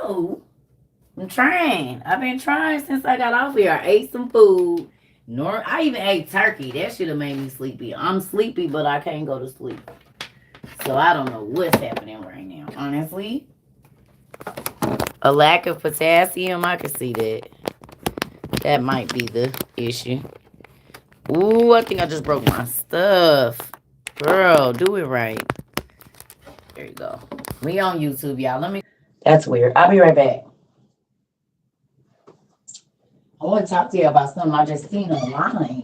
know. I'm trying. I've been trying since I got off here. I ate some food. I even ate turkey. That should have made me sleepy. I'm sleepy, but I can't go to sleep. So I don't know what's happening right now. Honestly, a lack of potassium. I can see that. That might be the issue. Ooh, I think I just broke my stuff. Girl, do it right. There you go. We on YouTube, y'all. Let me. That's weird. I'll be right back. I want to talk to you about something I just seen online.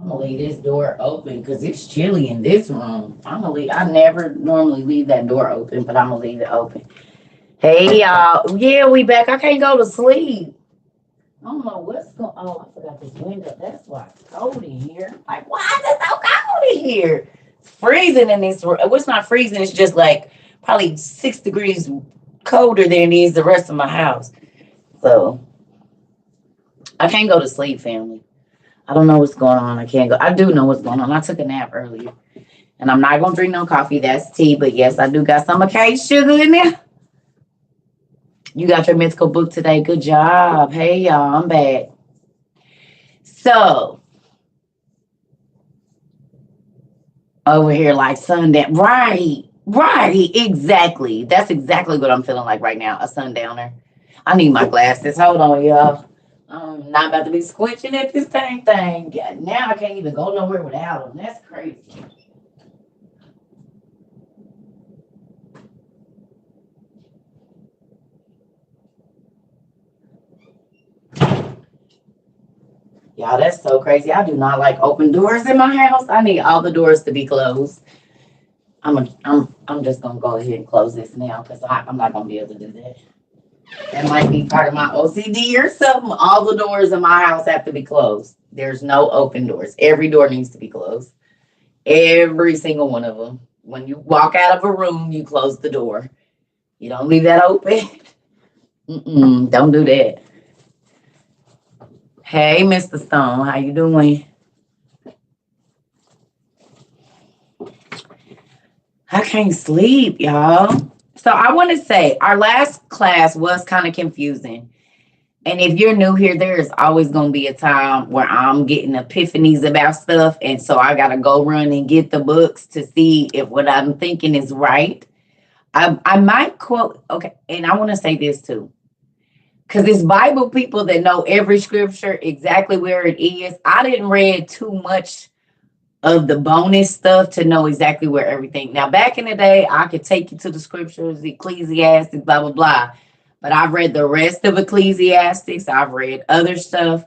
I'm gonna leave this door open because it's chilly in this room. I'm gonna leave. I never normally leave that door open, but I'm gonna leave it open. Hey y'all, yeah, we back. I can't go to sleep. I don't know what's going. Oh, I forgot this window. That's why it's cold in here. Like, why is it so cold in here? It's freezing in this room. Well, it's not freezing. It's just like probably 6 degrees colder than it is the rest of my house. So I can't go to sleep, family. I don't know what's going on. I can't go. I do know what's going on. I took a nap earlier. And I'm not going to drink no coffee. That's tea. But yes, I do got some cane sugar in there. You got your mythical book today. Good job. Hey, y'all. I'm back. So, over here like sundown. Right. Exactly. That's exactly what I'm feeling like right now. A sundowner. I need my glasses. Hold on, y'all. I'm not about to be squinching at this thing. Yeah, now I can't even go nowhere without them. That's crazy. Y'all, that's so crazy. I do not like open doors in my house. I need all the doors to be closed. I'm just gonna go ahead and close this now because I'm not gonna be able to do that. That might be part of my OCD or something. All the doors in my house have to be closed. There's no open doors. Every door needs to be closed. Every single one of them. When you walk out of a room, you close the door. You don't leave that open. Don't do that. Hey, Mr. Stone, how you doing? I can't sleep, y'all. So I want to say our last class was kind of confusing. And if you're new here, there is always going to be a time where I'm getting epiphanies about stuff. And so I got to go run and get the books to see if what I'm thinking is right. I might quote, okay, and I want to say this too. Because it's Bible people that know every scripture exactly where it is. I didn't read too much of the bonus stuff to know exactly where everything. Now, back in the day, I could take you to the scriptures, Ecclesiastes, blah, blah, blah. But I've read the rest of Ecclesiastes. I've read other stuff.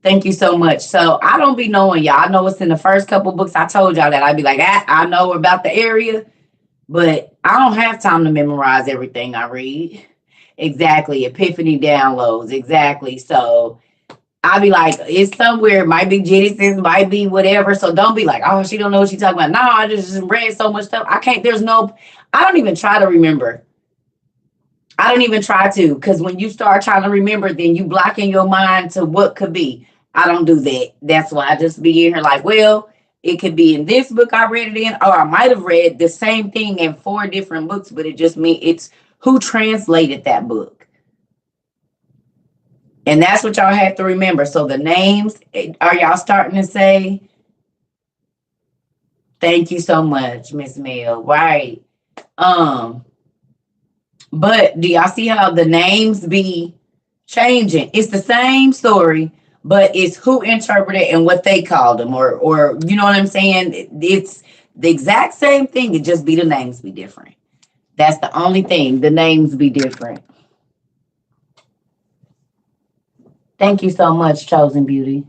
Thank you so much. So I don't be knowing y'all. I know it's in the first couple books. I told y'all that I'd be like, I know about the area, but I don't have time to memorize everything I read. Exactly. Epiphany downloads. Exactly. So I'll be like, it's somewhere. It might be Genesis, might be whatever. So don't be like, oh, she don't know what she's talking about. No, I just read so much stuff. I don't even try to remember. I don't even try to, because when you start trying to remember, then you block in your mind to what could be. I don't do that. That's why I just be in here like, well, it could be in this book I read it in, or I might have read the same thing in 4 different books, but it just means it's who translated that book. And that's what y'all have to remember. So the names, are y'all starting to say? Thank you so much, Miss Mel. Right. But do y'all see how the names be changing? It's the same story, but it's who interpreted and what they called them, or you know what I'm saying? It's the exact same thing. It just be the names be different. That's the only thing. The names be different. Thank you so much, Chosen Beauty.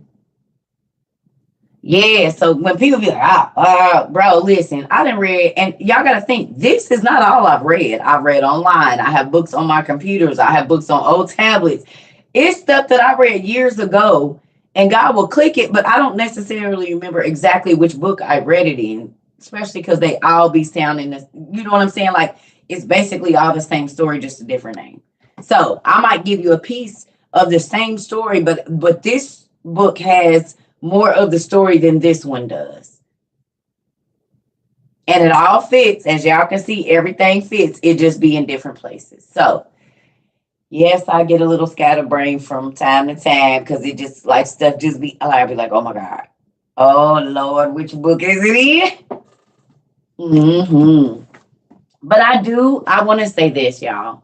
Yeah, so when people be like, bro, listen, I didn't read, and y'all gotta think, this is not all I've read. I've read online, I have books on my computers, I have books on old tablets. It's stuff that I read years ago, and God will click it, but I don't necessarily remember exactly which book I read it in, especially because they all be sounding this, you know what I'm saying? Like, it's basically all the same story, just a different name. So I might give you a piece of the same story, but this book has more of the story than this one does. And it all fits. As y'all can see, everything fits. It just be in different places. So, yes, I get a little scatterbrain from time to time because it just like stuff just be, I'll be like, oh my God. Oh Lord, which book is it in? But I want to say this, y'all.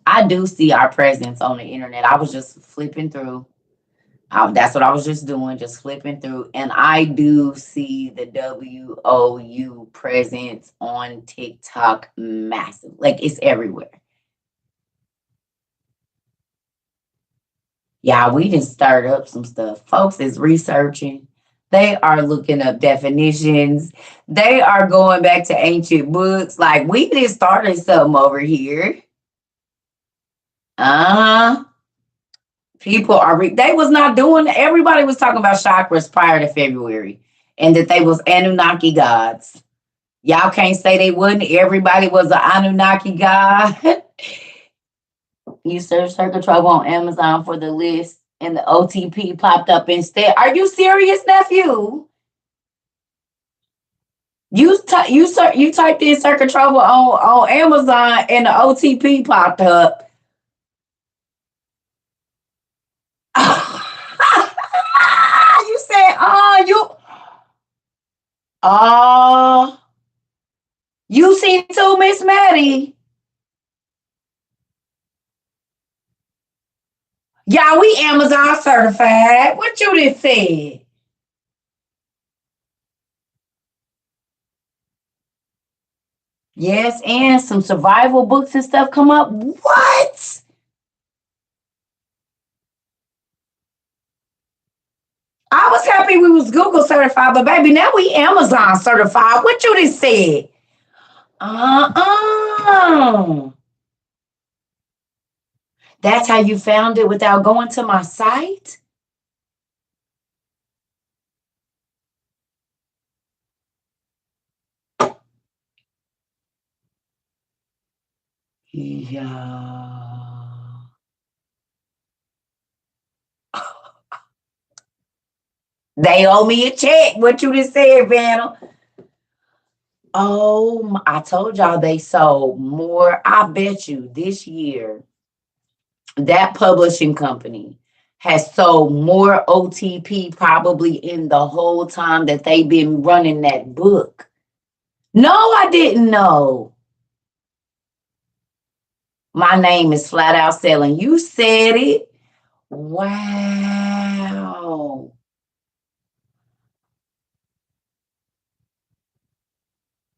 I do see our presence on the internet. I was just flipping through. That's what I was just doing, just flipping through. And I do see the WOU presence on TikTok massive. Like it's everywhere. Yeah, we just started up some stuff. Folks is researching. They are looking up definitions. They are going back to ancient books. Like we just started something over here. Uh People are they was not doing, everybody was talking about chakras prior to February and that they was Anunnaki gods. Y'all can't say they wouldn't. Everybody was an Anunnaki god. You search Circle Trouble on Amazon for the list and the OTP popped up instead. Are you serious, nephew? You typed in Circle Trouble on Amazon and the OTP popped up. You said, oh, you seen too, Miss Maddie. Y'all, we Amazon certified. What you just said? Yes, and some survival books and stuff come up. What? I was happy we was Google certified, but baby, now we Amazon certified. What you just said? Uh-uh. That's how you found it without going to my site? Yeah. They owe me a check. What you just said, Vanna? Oh, I told y'all they sold more. I bet you this year that publishing company has sold more OTP probably in the whole time that they've been running that book. No, I didn't know. My name is flat out selling. You said it. Wow.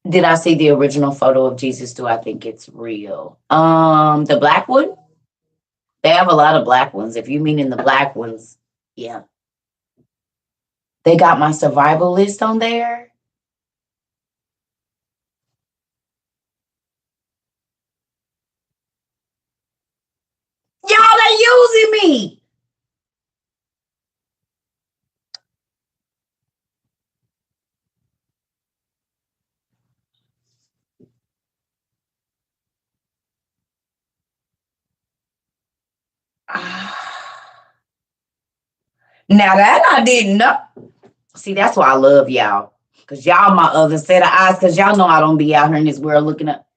Did I see the original photo of Jesus? Do I think it's real? The black one? They have a lot of black ones. If you mean in the black ones, yeah. They got my survival list on there. Y'all, they using me. Now that I didn't know. See, that's why I love y'all. Because y'all my other set of eyes. Because y'all know I don't be out here in this world looking up.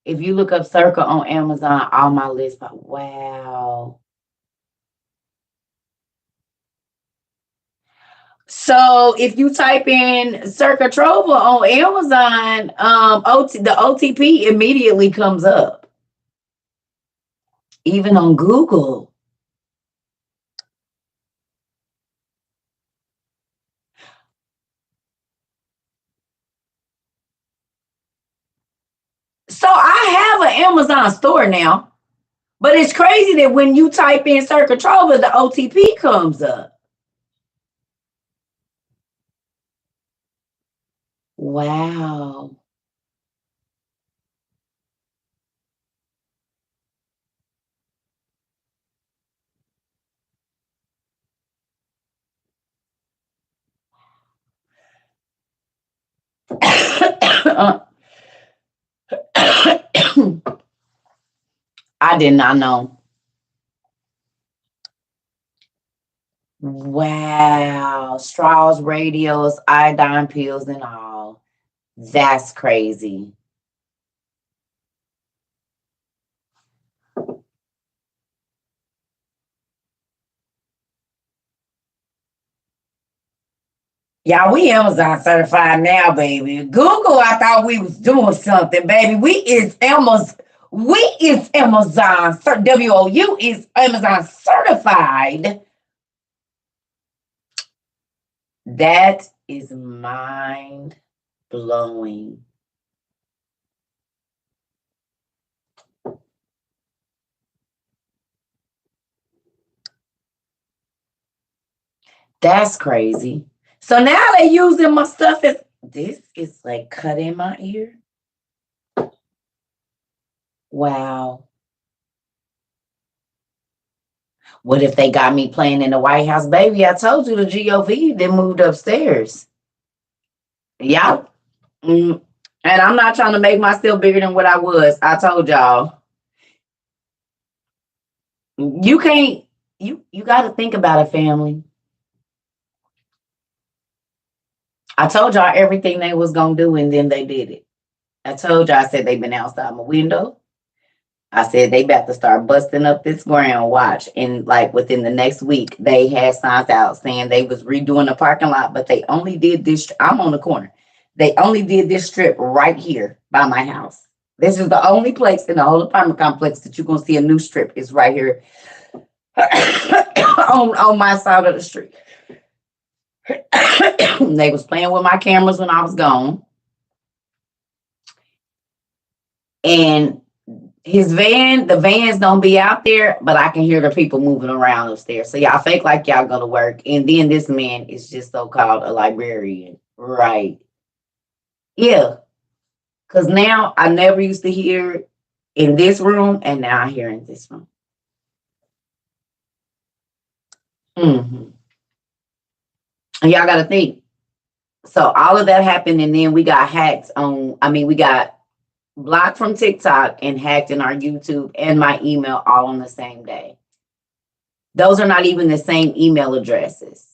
If you look up Circle on Amazon, all my lists, wow. So if you type in Circa Trova on Amazon, the OTP immediately comes up. Even on Google. So I have an Amazon store now, but it's crazy that when you type in Sir Controller, the OTP comes up. Wow. I did not know. Wow. Straws, radios, iodine pills, and all. That's crazy. Yeah, we Amazon certified now, baby. Google, I thought we was doing something, baby. We is Amazon. WOU is Amazon certified. That is mind blowing. That's crazy. So now they using my stuff as this is like cut in my ear. Wow. What if they got me playing in the White House? Baby, I told you the GOV then moved upstairs. Yeah. Mm. And I'm not trying to make myself bigger than what I was. I told y'all. You can't you gotta think about it, family. I told y'all everything they was gonna do and then they did it. I told y'all I said they've been outside my window. I said they about to start busting up this ground. Watch, and like within the next week, they had signs out saying they was redoing the parking lot, but they only did this. I'm on the corner. They only did this strip right here by my house. This is the only place in the whole apartment complex that you're gonna see a new strip. Is right here on my side of the street. They was playing with my cameras when I was gone, and the vans don't be out there, but I can hear the people moving around upstairs. So y'all fake like y'all go to work. And then this man is just so called a librarian. Right. Yeah. Cause now I never used to hear in this room and now I hear in this room. Hmm. And y'all gotta think. So all of that happened and then we got hacked we got blocked from TikTok and hacked in our YouTube and my email all on the same day. Those are not even the same email addresses.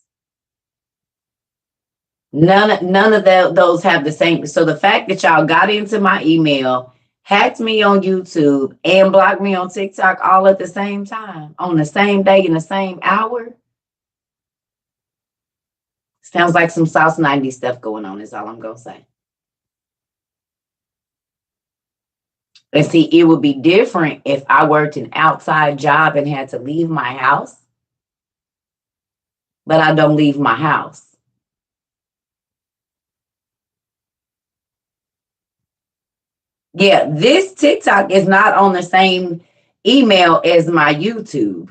None of those have the same. So the fact that y'all got into my email, hacked me on YouTube, and blocked me on TikTok all at the same time, on the same day, in the same hour, sounds like some South 90s stuff going on, is all I'm going to say. And see, it would be different if I worked an outside job and had to leave my house, but I don't leave my house. Yeah, this TikTok is not on the same email as my YouTube.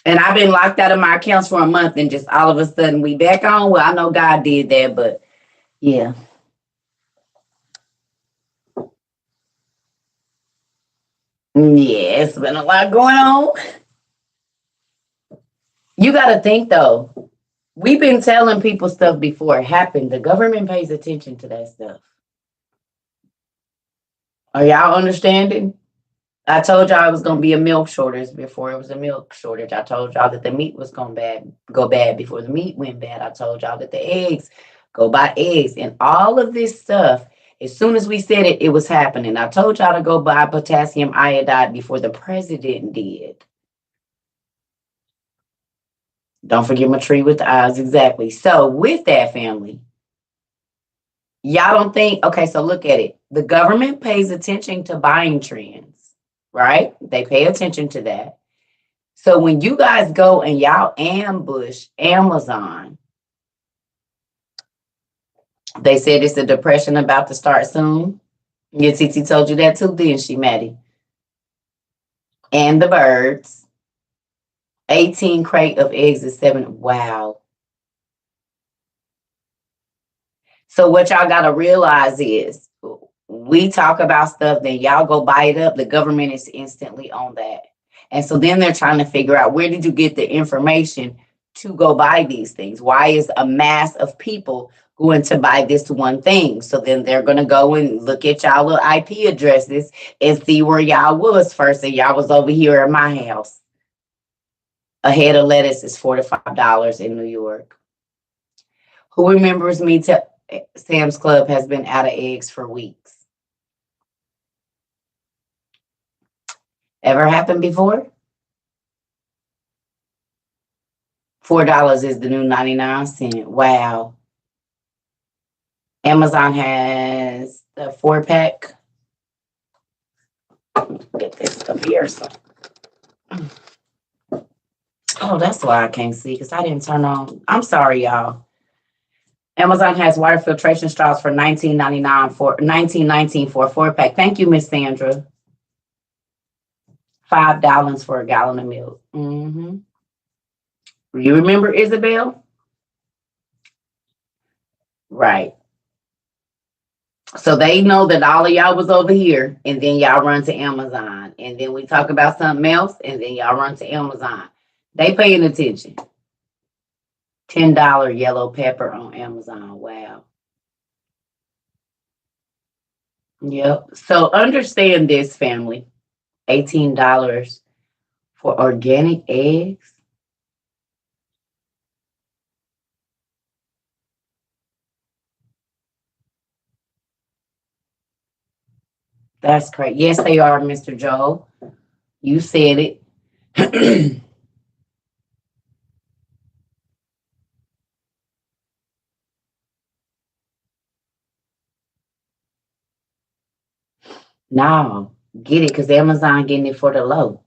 And I've been locked out of my accounts for a month and just all of a sudden we back on. Well, I know God did that, but yeah. Yeah, it's been a lot going on. You got to think though, we've been telling people stuff before it happened. The government pays attention to that stuff. Are y'all understanding? I told y'all it was gonna be a milk shortage before it was a milk shortage. I told y'all that the meat was gonna go bad before the meat went bad. I told y'all that the eggs go buy eggs and all of this stuff. As soon as we said it, it was happening. I told y'all to go buy potassium iodide before the president did. Don't forget my tree with the eyes. Exactly. So with that family, y'all don't think, okay, so look at it. The government pays attention to buying trends, right? They pay attention to that. So when you guys go and y'all ambush Amazon, They said it's a depression about to start soon. Your Titi told you that too, didn't she, Maddie? And the birds. 18 crate of eggs is 7. Wow. So what y'all gotta realize is we talk about stuff, then y'all go buy it up. The government is instantly on that. And so then they're trying to figure out, where did you get the information to go buy these things? Why is a mass of people going to buy this one thing? So then they're going to go and look at y'all little IP addresses and see where y'all was first. And y'all was over here at my house. A head of lettuce is $4 to $5 in New York. Who remembers me to Sam's Club has been out of eggs for weeks? Ever happened before? $4 is the new 99¢. Wow. Amazon has the 4-pack. Get this up here. So. Oh, that's why I can't see, because I didn't turn on. I'm sorry, y'all. Amazon has water filtration straws for $19.19 for a 4-pack. Thank you, Miss Sandra. $5 for a gallon of milk. Mm-hmm. You remember Isabel? Right. So they know that all of y'all was over here, and then y'all run to Amazon. And then we talk about something else, and then y'all run to Amazon. They paying attention. $10 yellow pepper on Amazon. Wow. Yep. So understand this, family. $18 for organic eggs. That's correct. Yes, they are, Mr. Joe. You said it. No, get it, because Amazon getting it for the low.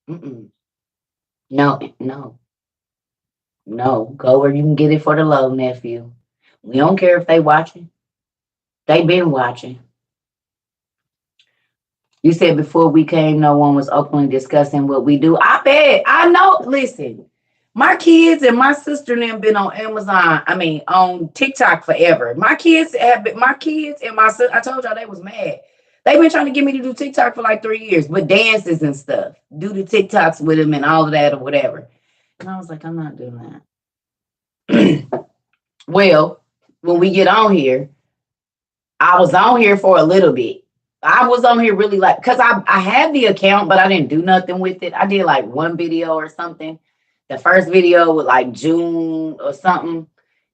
Mm-mm. No, no, no. Go where you can get it for the low, nephew. We don't care if they watching. They been watching. You said before we came, no one was openly discussing what we do. I bet. I know. Listen, my kids and my sister and them been on Amazon. I mean, on TikTok forever. My kids have been. My kids and my sister. I told y'all they was mad. They've been trying to get me to do TikTok for like 3 years, with dances and stuff. Do the TikToks with them and all of that or whatever. And I was like, I'm not doing that. Well, when we get on here, I was on here for a little bit. I was on here really like, because I had the account, but I didn't do nothing with it. I did like one video or something. The first video was like June or something.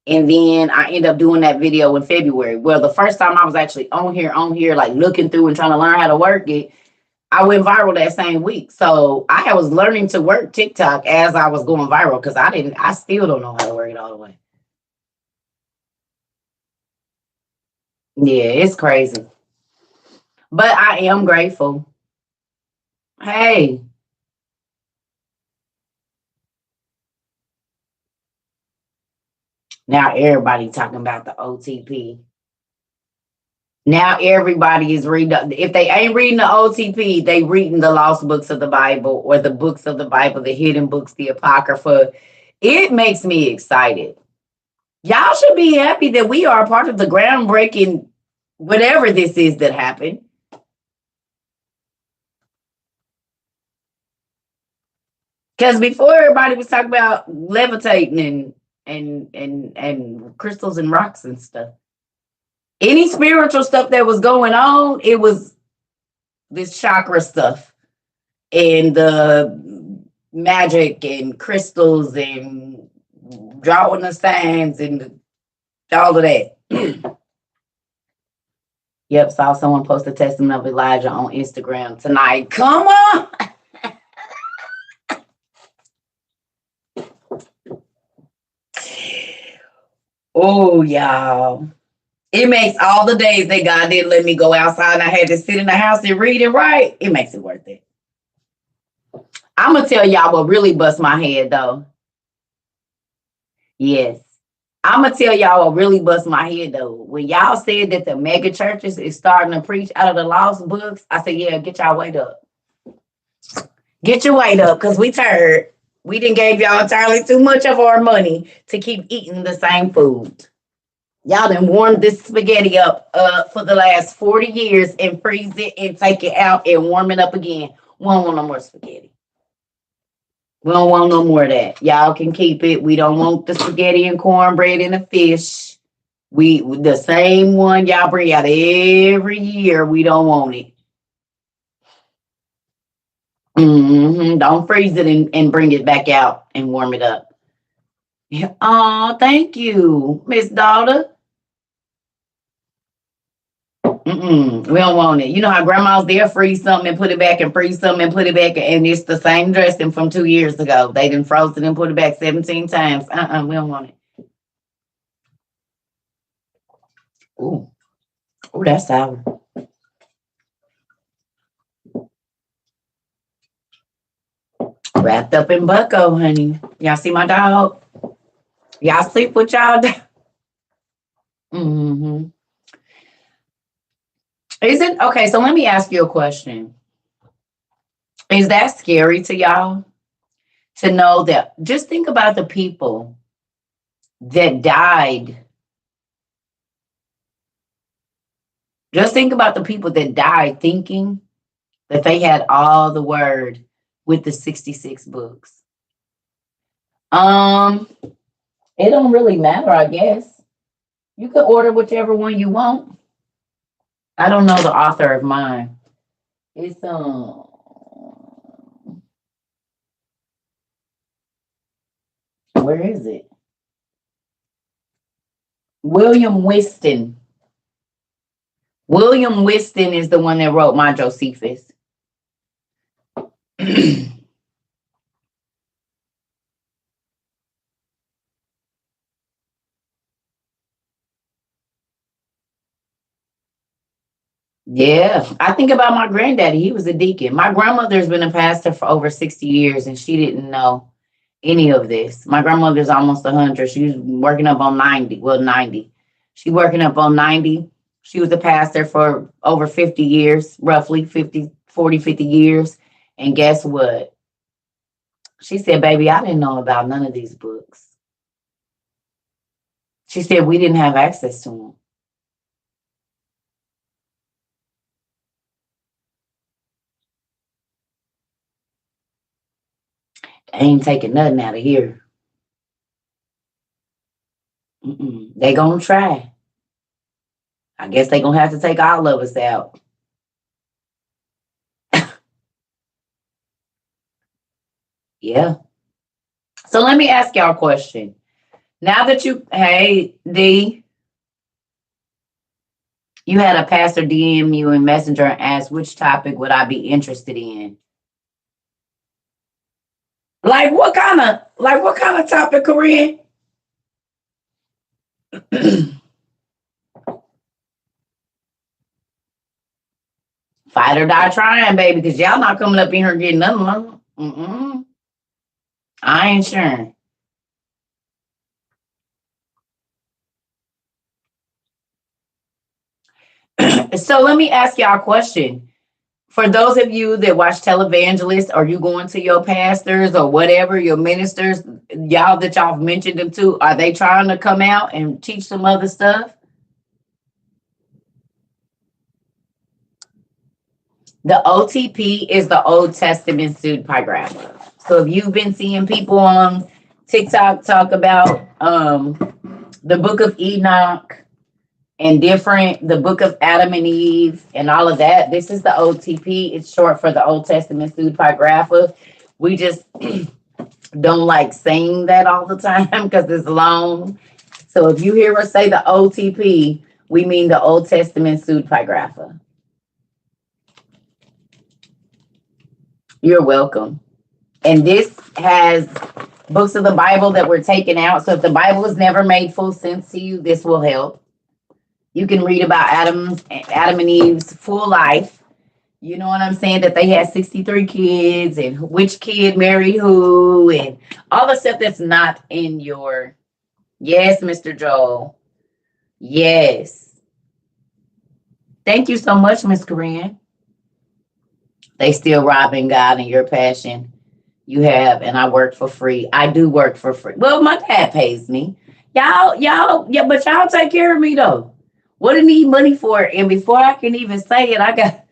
And then I ended up doing that video in February. Well, the first time I was actually on here, like looking through and trying to learn how to work it, I went viral that same week. So I was learning to work TikTok as I was going viral, because I still don't know how to work it all the way. Yeah, it's crazy. But I am grateful. Hey, now everybody talking about the OTP. Now everybody is reading. If they ain't reading the OTP, they reading the lost books of the Bible, or the books of the Bible, the hidden books, the Apocrypha. It makes me excited. Y'all should be happy that we are a part of the groundbreaking, whatever this is that happened. Because before, everybody was talking about levitating and crystals and rocks and stuff. Any spiritual stuff that was going on, it was this chakra stuff and the magic and crystals and drawing the signs and all of that. Yep, saw someone post a testimony of Elijah on Instagram tonight. Come on. Oh, y'all. It makes all the days that God didn't let me go outside and I had to sit in the house and read and write. It makes it worth it. I'm going to tell y'all what really bust my head, though. Yes. I'm gonna tell y'all what really bust my head though. When y'all said that the mega churches is starting to preach out of the lost books, I said, yeah, get y'all weight up. Get your weight up, because we tired. We didn't gave y'all entirely too much of our money to keep eating the same food. Y'all done warmed this spaghetti up for the last 40 years and freeze it and take it out and warm it up again. We don't want no more spaghetti. We don't want no more of that. Y'all can keep it. We don't want the spaghetti and cornbread and the fish. We the same one y'all bring out every year. We don't want it. Don't freeze it and bring it back out and warm it up. Yeah. Oh, thank you, Miss Daughter. We don't want it. You know how grandma's there freeze something and put it back and freeze something and put it back, and it's the same dressing from 2 years ago. They done froze it and put it back 17 times. We don't want it. Ooh, ooh, that's sour. Wrapped up in bucko, honey. Y'all see my dog? Y'all sleep with y'all dog? Mm-hmm. Is it okay? So let me ask you a question. Is that scary to y'all to know that? Just think about the people that died. Just think about the people that died thinking that they had all the word with the 66 books. Um, it don't really matter, I guess. You can order whichever one you want. I don't know the author of mine. It's where is it? William Whiston. William Whiston is the one that wrote my Josephus. Yeah, I think about my granddaddy. He was a deacon. My grandmother's been a pastor for over 60 years and she didn't know any of this. My grandmother's almost 100. She was working up on 90. Well, 90. She working up on 90. She was a pastor for over 50 years, roughly 50, 40, 50 years. And guess what? She said, baby, I didn't know about none of these books. She said, we didn't have access to them. They ain't taking nothing out of here. They gonna try. I guess they gonna have to take all of us out. Yeah. So let me ask y'all a question. Now that hey D, you had a pastor DM you in Messenger and asked which topic would I be interested in? Like what kind of topic, Korean? Fight or die trying, baby, because y'all not coming up in here getting nothing. I ain't sure. So let me ask y'all a question. For those of you that watch televangelists, are you going to your pastors or whatever, your ministers, y'all that y'all mentioned them to, are they trying to come out and teach some other stuff? The OTP is the Old Testament pseudepigrapha. So if you've been seeing people on TikTok talk about the book of Enoch and the book of Adam and Eve and all of that, this is the OTP. It's short for the Old Testament pseudepigrapha. We just don't like saying that all the time because it's long. So if you hear us say the OTP, we mean the Old Testament pseudepigrapha. You're welcome. And this has books of the Bible that were taken out. So if the Bible has never made full sense to you, this will help. You can read about Adam and Eve's full life. You know what I'm saying? That they had 63 kids and which kid married who and all the stuff that's not in your Yes, Mr. Joel. Yes. Thank you so much, Miss Corinne. They still robbing God and your passion you have, and I work for free. I do work for free. Well, my dad pays me. Y'all, yeah, but y'all take care of me though. What do you need money for? And before I can even say it, I got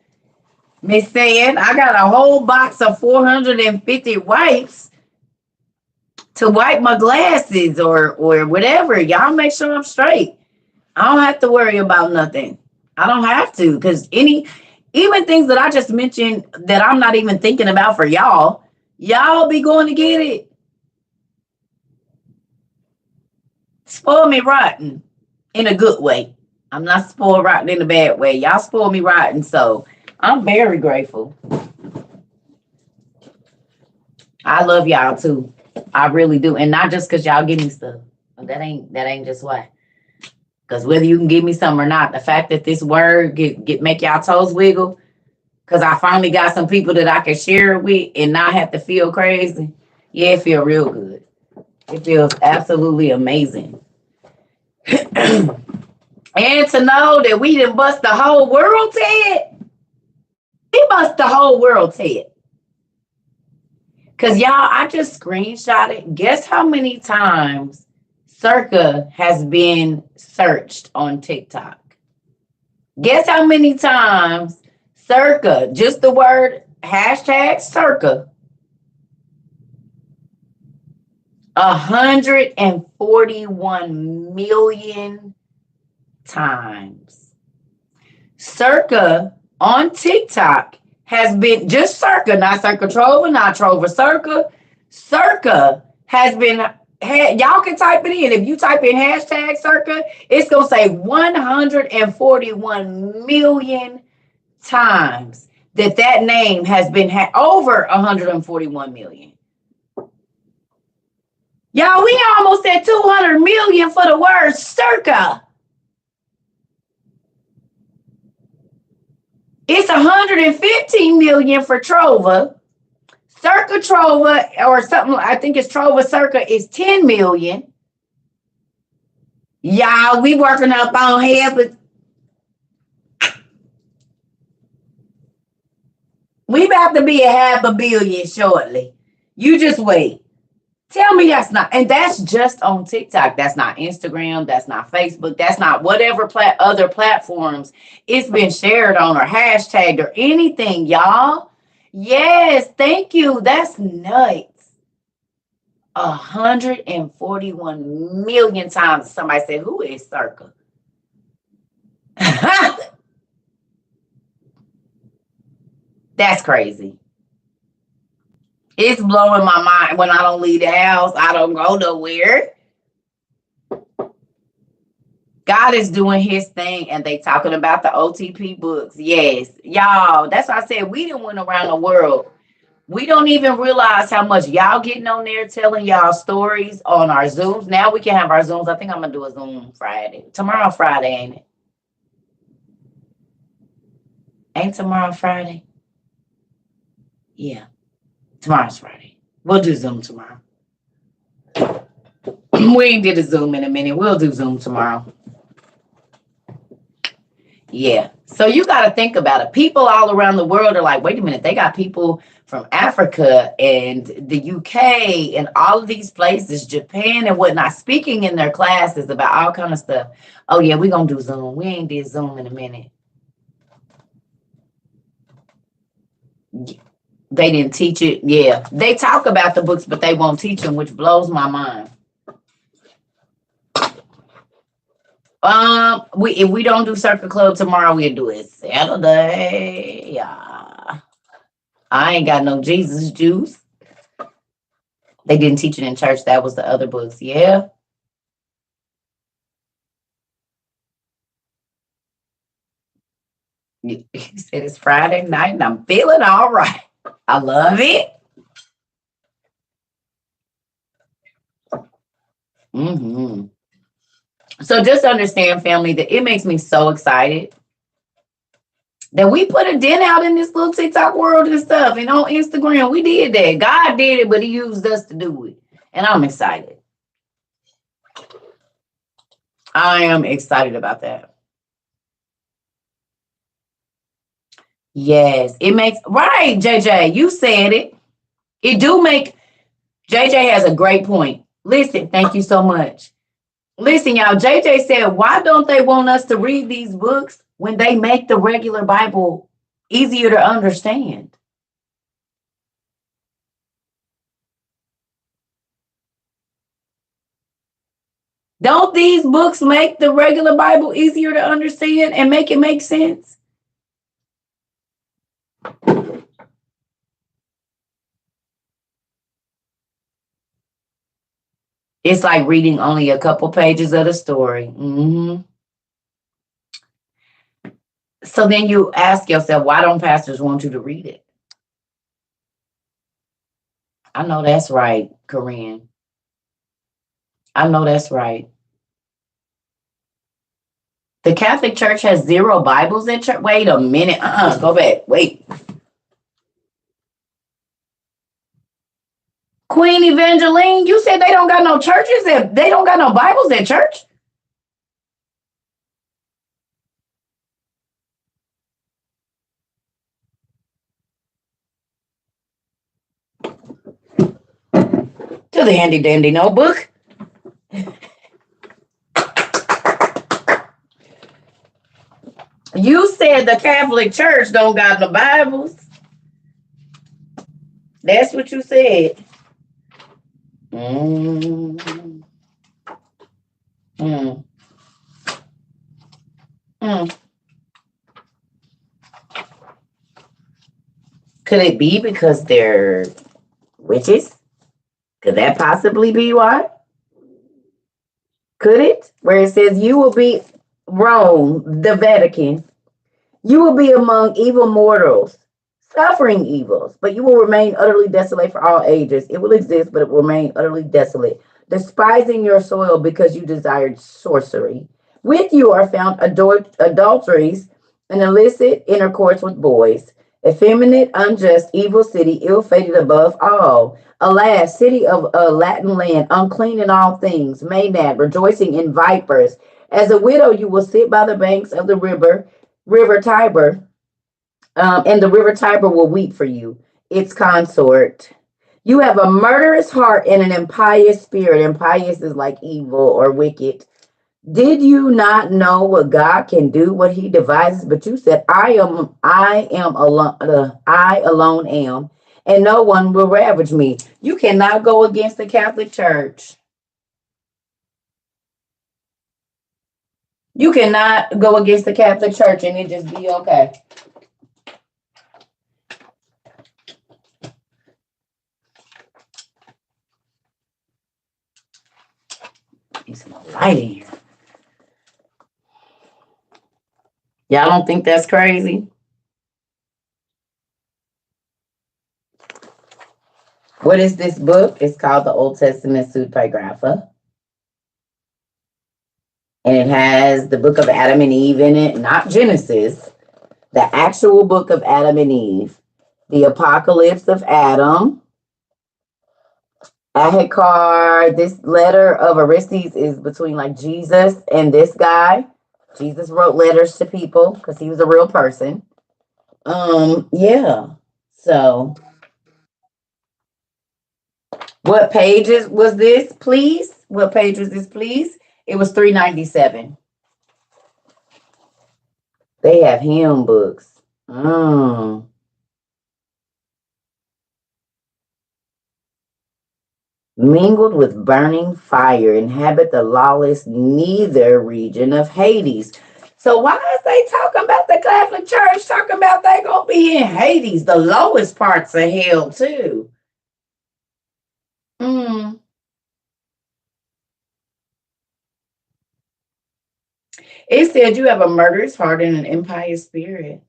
Miss saying I got a whole box of 450 wipes to wipe my glasses or whatever. Y'all make sure I'm straight. I don't have to worry about nothing. I don't have to because even things that I just mentioned that I'm not even thinking about for y'all be going to get it. Spoil me rotten in a good way. I'm not spoiled rotten in a bad way. Y'all spoil me rotten, so I'm very grateful. I love y'all too. I really do, and not just because y'all give me stuff. That ain't just why. Because whether you can give me some or not, the fact that this word get make y'all toes wiggle, because I finally got some people that I can share it with and not have to feel crazy. Yeah, it feels real good. It feels absolutely amazing. And to know that we didn't bust the whole world, Ted. We bust the whole world, Ted. Because y'all, I just screenshotted. Guess how many times Circa has been searched on TikTok? Guess how many times Circa, just the word hashtag Circa, 141 million times. Circa on TikTok has been just Circa, not Circa Trova, not Trova Circa. Circa has been, y'all can type it in. If you type in hashtag Circa, it's going to say 141 million times that name has been over 141 million. Y'all, we almost at 200 million for the word Circa. It's 115 million for Trova. Circa Trova or something, I think it's Trova Circa is 10 million. Y'all, we working up on here, but we about to be at 500 million shortly. You just wait. Tell me that's not, and that's just on TikTok. That's not Instagram. That's not Facebook. That's not whatever other platforms it's been shared on or hashtagged or anything, y'all. Yes, thank you. That's nuts. 141 million times somebody said, who is Circa? That's crazy. It's blowing my mind when I don't leave the house. I don't go nowhere. God is doing his thing and they talking about the OTP books. Yes, y'all. That's why I said we done went around the world. We don't even realize how much y'all getting on there telling y'all stories on our Zooms. Now we can have our Zooms. I think I'm going to do a Zoom Friday. Tomorrow Friday, ain't it? Ain't tomorrow Friday? Yeah. Tomorrow's Friday. We'll do Zoom tomorrow. We ain't did a Zoom in a minute. We'll do Zoom tomorrow. Yeah. So you got to think about it. People all around the world are like, wait a minute. They got people from Africa and the UK and all of these places, Japan and whatnot, speaking in their classes about all kind of stuff. Oh, yeah, we're going to do Zoom. We ain't did Zoom in a minute. They didn't teach it. Yeah. They talk about the books, but they won't teach them, which blows my mind. If we don't do Circle Club tomorrow, we'll do it Saturday. Yeah. I ain't got no Jesus juice. They didn't teach it in church. That was the other books. Yeah. You said it's Friday night and I'm feeling all right. I love it. Mm-hmm. So just understand, family, that it makes me so excited that we put a dent out in this little TikTok world and stuff. And on Instagram, we did that. God did it, but he used us to do it. And I'm excited. I am excited about that. Yes, it makes right, JJ. You said it. It do make JJ has a great point. Listen, thank you so much. Listen, y'all. JJ said, why don't they want us to read these books when they make the regular Bible easier to understand? Don't these books make the regular Bible easier to understand and make it make sense? It's like reading only a couple pages of the story. So then you ask yourself, why don't pastors want you to read it? I know that's right, Corinne. I know that's right. The Catholic Church has zero Bibles in church. Wait a minute. Go back. Wait. Queen Evangeline, you said they don't got no churches and they don't got no Bibles at church? To the handy dandy notebook. You said the Catholic Church don't got no Bibles. That's what you said. Mm, mm, mm. Could it be because they're witches? Could that possibly be why? Could it? Where it says you will be Rome, the Vatican. You will be among evil mortals, suffering evils, but you will remain utterly desolate for all ages. It will exist, but it will remain utterly desolate, despising your soil because you desired sorcery. With you are found adulteries and illicit intercourse with boys, effeminate, unjust, evil city, ill-fated above all. Alas, city of a Latin land, unclean in all things, Maynard, rejoicing in vipers. As a widow, you will sit by the banks of the river Tiber, and the river Tiber will weep for you, its consort. You have a murderous heart and an impious spirit. Impious is like evil or wicked. Did you not know what God can do, what He devises? But you said, I am alone. I alone am, and no one will ravage me. You cannot go against the Catholic Church. You cannot go against the Catholic Church and it just be okay. Need some light in here. Y'all don't think that's crazy? What is this book? It's called the Old Testament Pseudepigrapha. And it has the book of Adam and Eve in it, not Genesis, the actual book of Adam and Eve, the apocalypse of Adam. Ahikar, this letter of Aristes is between like Jesus and this guy. Jesus wrote letters to people because he was a real person. Yeah. So what pages was this, please? What page was this, please? It was 397. They have hymn books. Mingled with burning fire, inhabit the lawless neither region of Hades. So why is they talking about the Catholic Church talking about they gonna be in Hades, the lowest parts of hell too? Mm. It said you have a murderous heart and an impious spirit,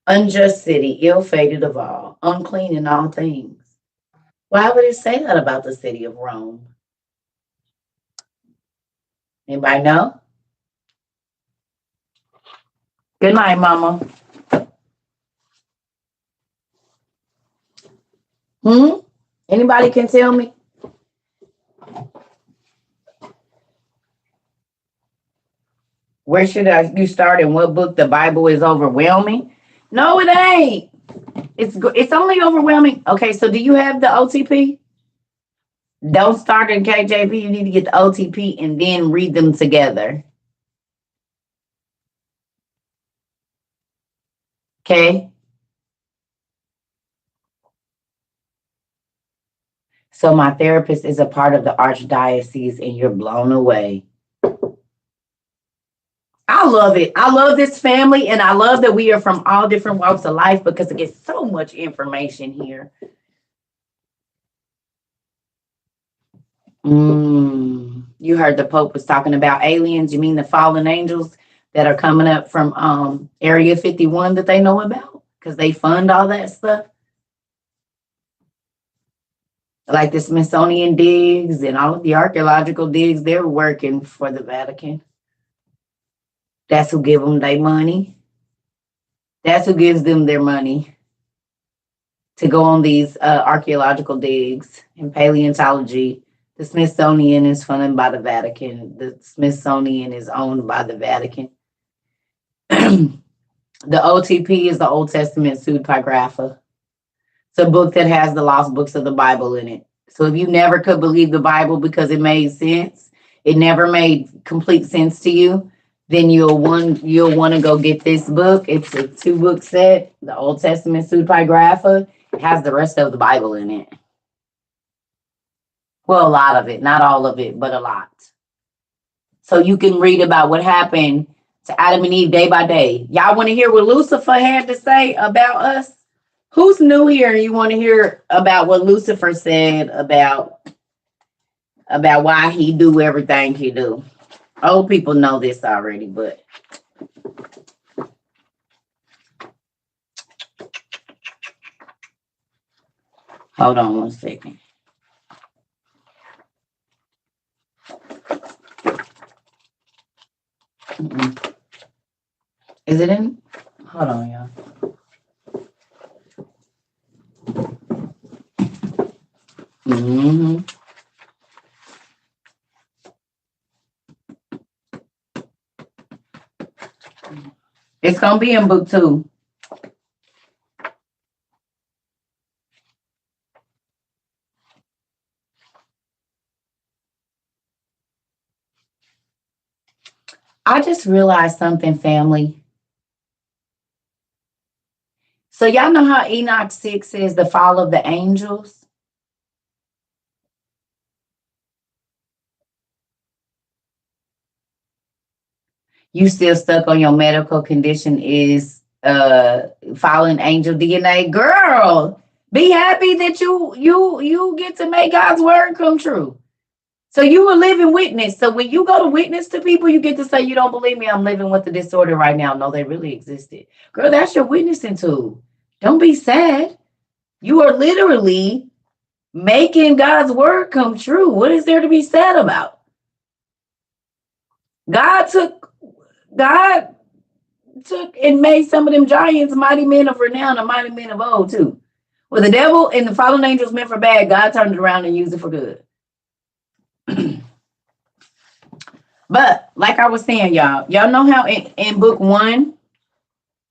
unjust city, ill-fated of all, unclean in all things. Why would it say that about the city of Rome? Anybody know? Good night, Mama. Hmm? Anybody can tell me? Where should you start and what book? The Bible is overwhelming? No, it ain't. It's only overwhelming. Okay, so do you have the OTP? Don't start in KJV. You need to get the OTP and then read them together. Okay. So my therapist is a part of the archdiocese, and you're blown away. I love it. I love this family, and I love that we are from all different walks of life because it gets so much information here. You heard the Pope was talking about aliens. You mean the fallen angels that are coming up from Area 51 that they know about? Because they fund all that stuff. Like the Smithsonian digs and all of the archaeological digs, they're working for the Vatican. That's who give them their money. That's who gives them their money to go on these archaeological digs and paleontology. The Smithsonian is funded by the Vatican. The Smithsonian is owned by the Vatican. The OTP is the Old Testament Pseudepigrapha. It's a book that has the lost books of the Bible in it. So if you never could believe the Bible because it made sense, it never made complete sense to you, then you'll want to go get this book. It's a 2-book set, the Old Testament Pseudepigrapha. It has the rest of the Bible in it. Well, a lot of it, not all of it, but a lot. So you can read about what happened to Adam and Eve day by day. Y'all want to hear what Lucifer had to say about us? Who's new here and you want to hear about what Lucifer said about why he do everything he do? Old people know this already, but hold on one second. Is it in? Hold on, y'all. It's gonna be in book 2. I just realized something, family. So y'all know how Enoch 6 is the fall of the angels? You still stuck on your medical condition is fallen angel DNA. Girl, be happy that you get to make God's word come true. So you were living witness. So when you go to witness to people, you get to say, you don't believe me, I'm living with the disorder right now. No, they really existed. Girl, that's your witnessing tool. Don't be sad. You are literally making God's word come true. What is there to be sad about? God took and made some of them giants mighty men of renown and mighty men of old too. Well, the devil and the fallen angels meant for bad, God turned it around and used it for good. But like I was saying, y'all know how in book 1,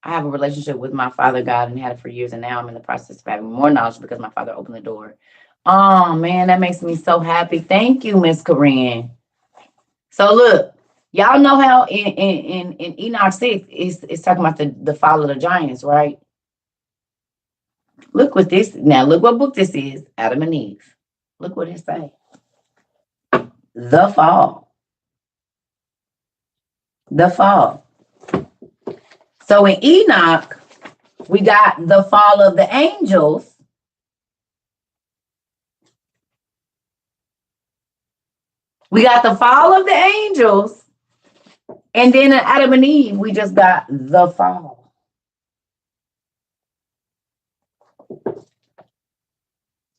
I have a relationship with my Father God and had it for years, and now I'm in the process of having more knowledge because my Father opened the door. Oh man, that makes me so happy. Thank you, Miss Corinne. So look, y'all know how in Enoch 6 it's talking about the fall of the giants, right? Look what book this is, Adam and Eve. Look what it says. The fall. The fall. So in Enoch, we got the fall of the angels. We got the fall of the angels. And then in Adam and Eve, we just got the fall.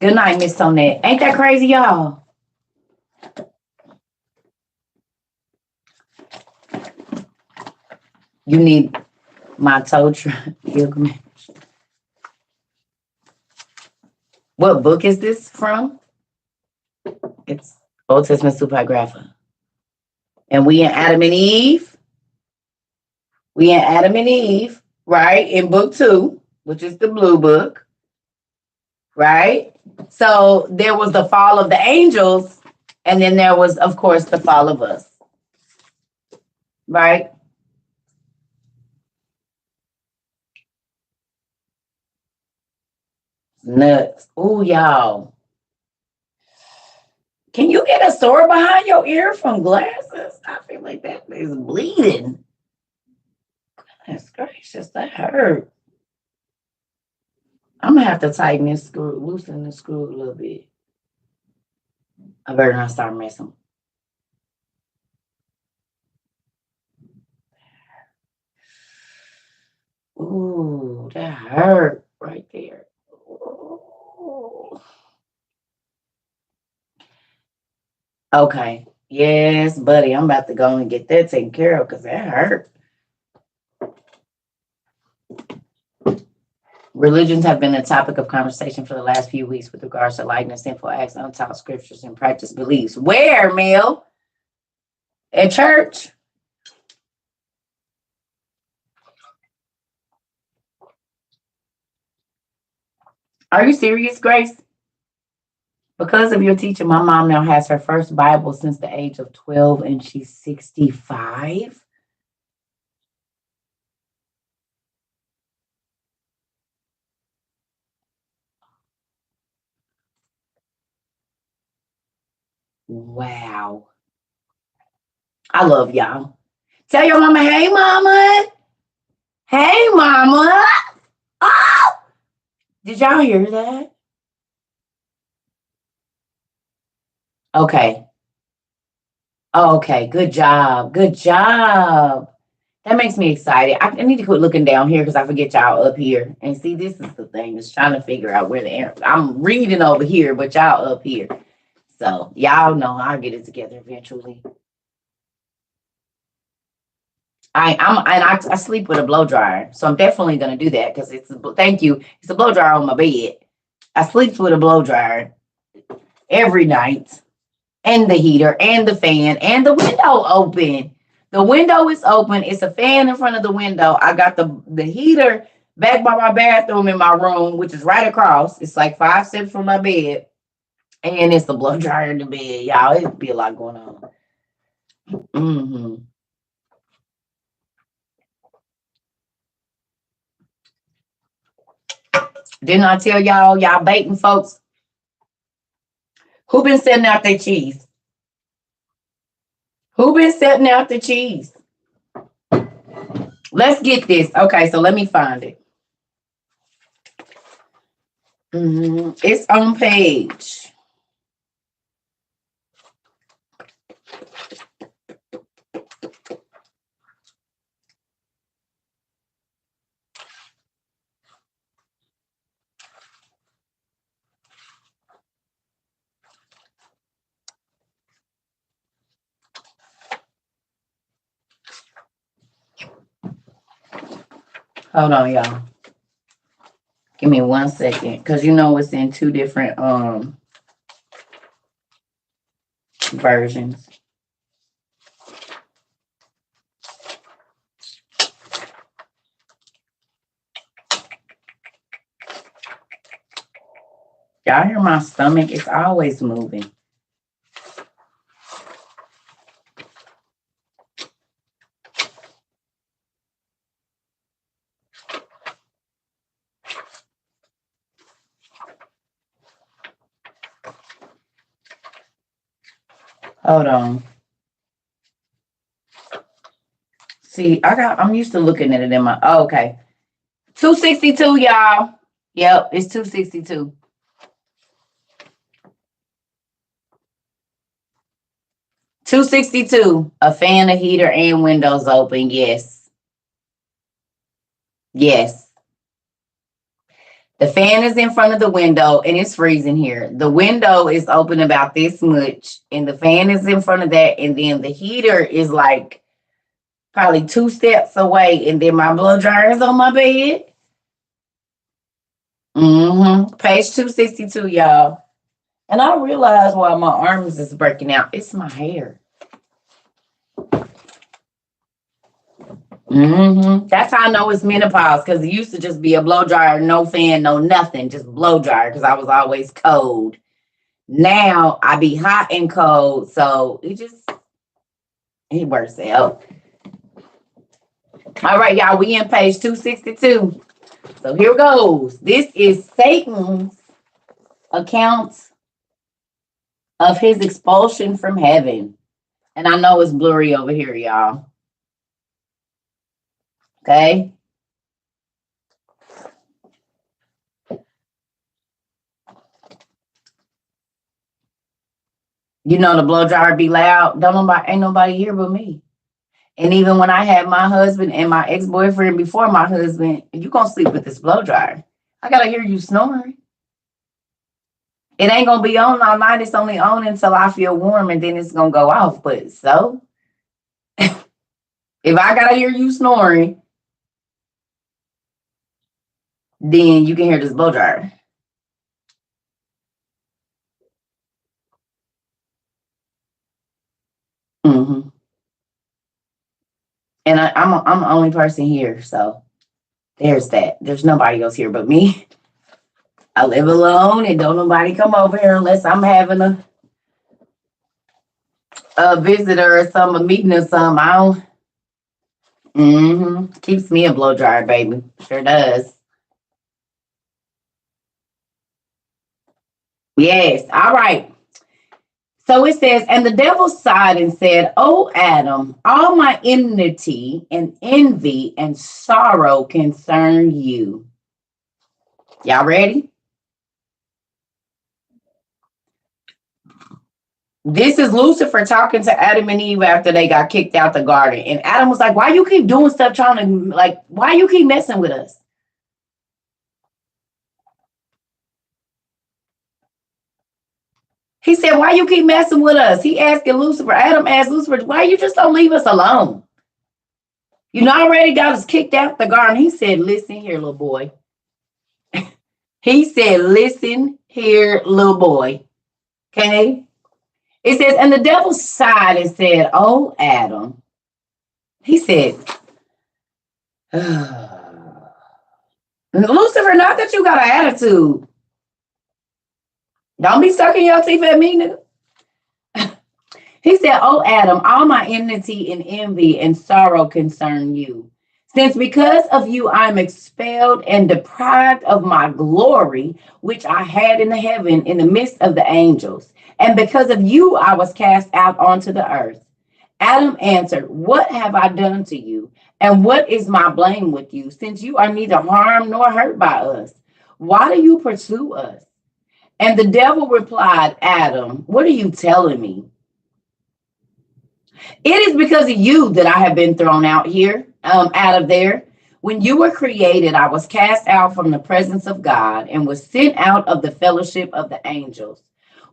Good night, Miss Tonette. Ain't that crazy, y'all? You need my tow truck. What book is this from? It's Old Testament Pseudepigrapha. And we in Adam and Eve. We in Adam and Eve, right? In book 2, which is the blue book, right? So there was the fall of the angels, and then there was, of course, the fall of us, right? Nuts. Ooh, y'all. Can you get a sore behind your ear from glasses? I feel like that is bleeding. Goodness gracious, that hurt. I'm gonna have to tighten this screw, loosen the screw a little bit. I better not start messing. Ooh, that hurt right there. Ooh. Okay. Yes, buddy. I'm about to go and get that taken care of because that hurt. Religions have been a topic of conversation for the last few weeks with regards to likeness, sinful acts, untaught scriptures, and practiced beliefs. Where, Mel? At church? Are you serious, Grace? Because of your teaching, my mom now has her first Bible since the age of 12 and she's 65. Wow. I love y'all. Tell your mama, hey, mama. Hey, mama. Oh, did y'all hear that? Okay. Okay. Good job. Good job. That makes me excited. I need to quit looking down here because I forget y'all up here. And see, this is the thing. Is trying to figure out where the air. I'm reading over here, but y'all up here. So y'all know I'll get it together eventually. I sleep with a blow dryer, so I'm definitely gonna do that because thank you. It's a blow dryer on my bed. I sleep with a blow dryer every night, and the heater, and the fan, and the window open. The window is open. It's a fan in front of the window. I got the heater back by my bathroom in my room, which is right across. It's like 5 steps from my bed, and it's the blow dryer in the bed, y'all. It'd be a lot going on. Mm-hmm. Didn't I tell y'all baiting folks? Who been setting out their cheese? Who been setting out the cheese? Let's get this. Okay, so let me find it. It's on page. Hold on, y'all. Give me 1 second, because you know it's in 2 different versions. Y'all hear my stomach? It's always moving. Hold on. See, I'm used to looking at it in my, oh, okay. 262, y'all. Yep, it's 262. 262. A fan, a heater, and windows open. Yes. Yes. The fan is in front of the window and it's freezing here. The window is open about this much and the fan is in front of that. And then the heater is like probably 2 steps away. And then my blow dryer is on my bed. Page 262, y'all. And I realize why my arms is breaking out. It's my hair. That's how I know it's menopause, because it used to just be a blow dryer, no fan, no nothing, just blow dryer, because I was always cold. Now I be hot and cold, so it works out. All right, y'all, we in page 262. So here goes. This is Satan's account of his expulsion from heaven. And I know it's blurry over here, y'all. Okay. You know the blow dryer be loud. Ain't nobody here but me. And even when I had my husband and my ex-boyfriend before my husband, you gonna sleep with this blow dryer. I gotta hear you snoring. It ain't gonna be on all night. It's only on until I feel warm, and then it's gonna go off. But so, if I gotta hear you snoring, then you can hear this blow dryer. Mm-hmm. And I'm the only person here, so there's that. There's nobody else here but me. I live alone, and don't nobody come over here unless I'm having a visitor or some a meeting or something. I don't. Keeps me a blow dryer, baby. Sure does. Yes. All right. So it says, and the devil sighed and said, "O Adam, all my enmity and envy and sorrow concern you." Y'all ready? This is Lucifer talking to Adam and Eve after they got kicked out the garden. And Adam was like, "Why you keep doing stuff trying to, like, why you keep messing with us?" He said, "Why you keep messing with us?" He asking Lucifer. Adam asked Lucifer, "Why you just don't leave us alone? You know, already got us kicked out the garden." He said, "Listen here, little boy." He said, "Listen here, little boy." Okay. It says, and the devil sighed and said, "Oh, Adam." He said, "Lucifer, not that you got an attitude. Don't be sucking your teeth at me, nigga." He said, "Oh, Adam, all my enmity and envy and sorrow concern you. Since because of you I am expelled and deprived of my glory, which I had in the heaven in the midst of the angels. And because of you I was cast out onto the earth." Adam answered, "What have I done to you? And what is my blame with you, since you are neither harmed nor hurt by us? Why do you pursue us?" And the devil replied, "Adam, what are you telling me? It is because of you that I have been thrown out here, out of there. When you were created, I was cast out from the presence of God and was sent out of the fellowship of the angels.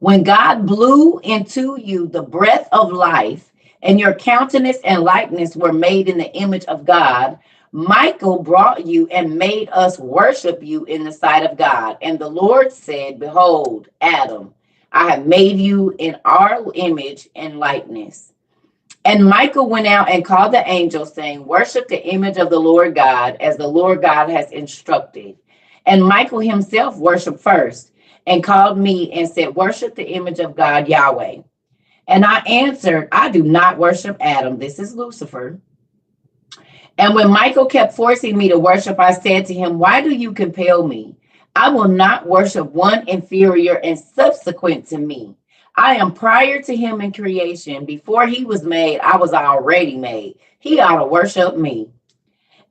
When God blew into you the breath of life, and your countenance and likeness were made in the image of God, Michael brought you and made us worship you in the sight of God. And the Lord said, Behold, Adam, I have made you in our image and likeness." And Michael went out and called the angels, saying, "Worship the image of the Lord God, as the Lord God has instructed." And Michael himself worshiped first and called me and said, "Worship the image of God, Yahweh." And I answered, "I do not worship Adam." This is Lucifer. And when Michael kept forcing me to worship, I said to him, "Why do you compel me? I will not worship one inferior and subsequent to me. I am prior to him in creation. Before he was made, I was already made. He ought to worship me."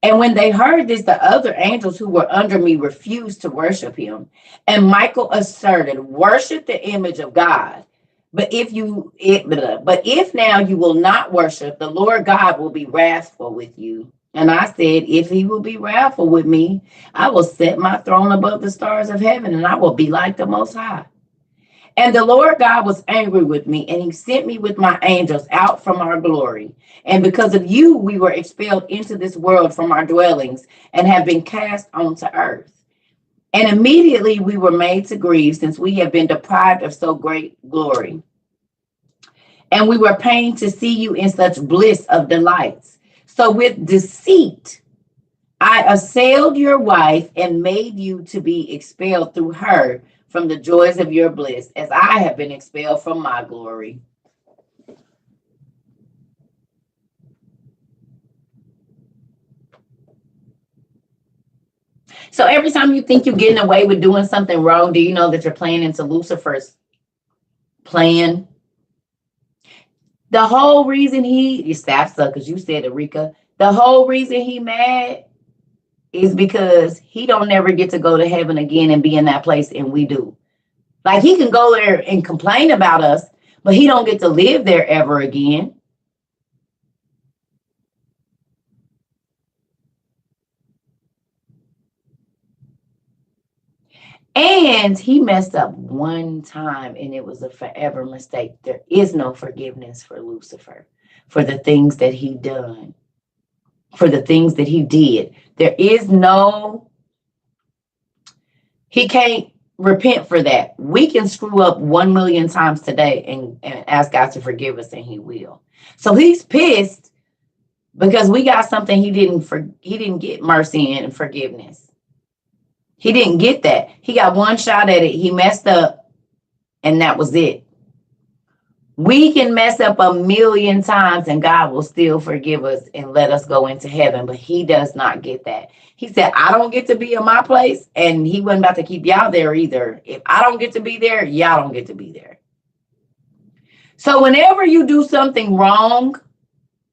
And when they heard this, the other angels who were under me refused to worship him. And Michael asserted, "Worship the image of God. But if now you will not worship, the Lord God will be wrathful with you." And I said, "If he will be wrathful with me, I will set my throne above the stars of heaven, and I will be like the Most High." And the Lord God was angry with me, and he sent me with my angels out from our glory. And because of you, we were expelled into this world from our dwellings and have been cast onto earth. And immediately we were made to grieve, since we have been deprived of so great glory. And we were pained to see you in such bliss of delights. So with deceit, I assailed your wife and made you to be expelled through her from the joys of your bliss, as I have been expelled from my glory. So every time you think you're getting away with doing something wrong, do you know that you're playing into Lucifer's plan? The whole reason you staff suckers, you said it, Rika. The whole reason he mad is because he don't never get to go to heaven again and be in that place, and we do. Like, he can go there and complain about us, but he don't get to live there ever again. And he messed up one time, and it was a forever mistake. There is no forgiveness for Lucifer for the things that he done, for the things that he did. There is no, he can't repent for that. We can screw up 1,000,000 times today and ask God to forgive us, and he will. So he's pissed because we got something he didn't get mercy and forgiveness. He didn't get that. He got one shot at it. He messed up, and that was it. We can mess up 1,000,000 times, and God will still forgive us and let us go into heaven, but he does not get that. He said, I don't get to be in my place, and he wasn't about to keep y'all there either. If I don't get to be there, y'all don't get to be there. So whenever you do something wrong,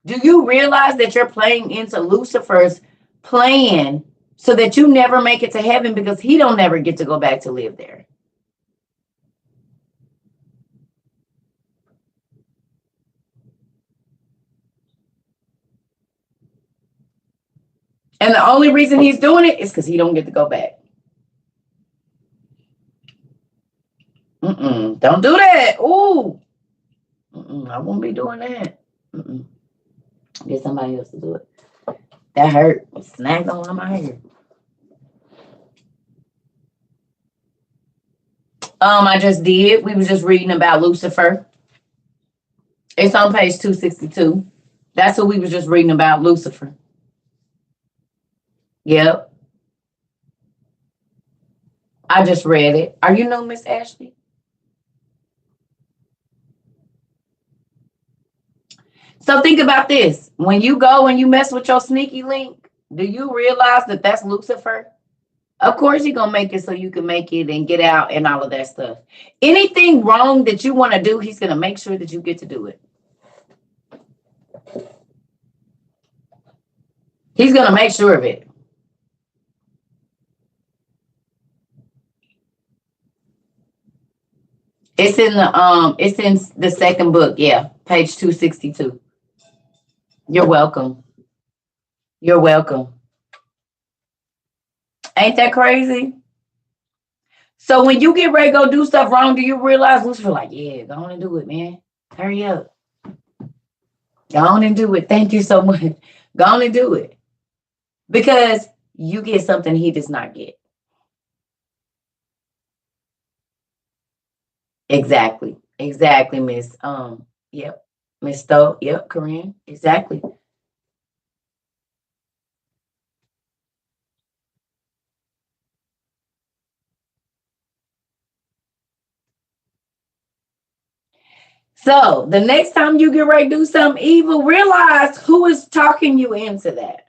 do you realize that you're playing into Lucifer's plan so that you never make it to heaven, because he don't never get to go back to live there? And the only reason he's doing it is because he don't get to go back. Don't do that. Ooh. I won't be doing that. Get somebody else to do it. That hurt. Snagged on my hair. I just did. We was just reading about Lucifer. It's on page 262. That's what we was just reading about, Lucifer. Yep. I just read it. Are you new, Miss Ashley? So think about this. When you go and you mess with your sneaky link, do you realize that that's Lucifer? Of course, he's going to make it so you can make it and get out and all of that stuff. Anything wrong that you want to do, he's going to make sure that you get to do it. He's going to make sure of it. It's in the second book. Yeah. Page 262. You're welcome. You're welcome. Ain't that crazy? So when you get ready to go do stuff wrong, do you realize Lucifer like, yeah, go on and do it, man. Hurry up. Go on and do it. Thank you so much. Go on and do it. Because you get something he does not get. Exactly. Exactly, Miss. Yep. Miss Stowe. Yep, Corinne. Exactly. So the next time you get ready to do something evil, realize who is talking you into that.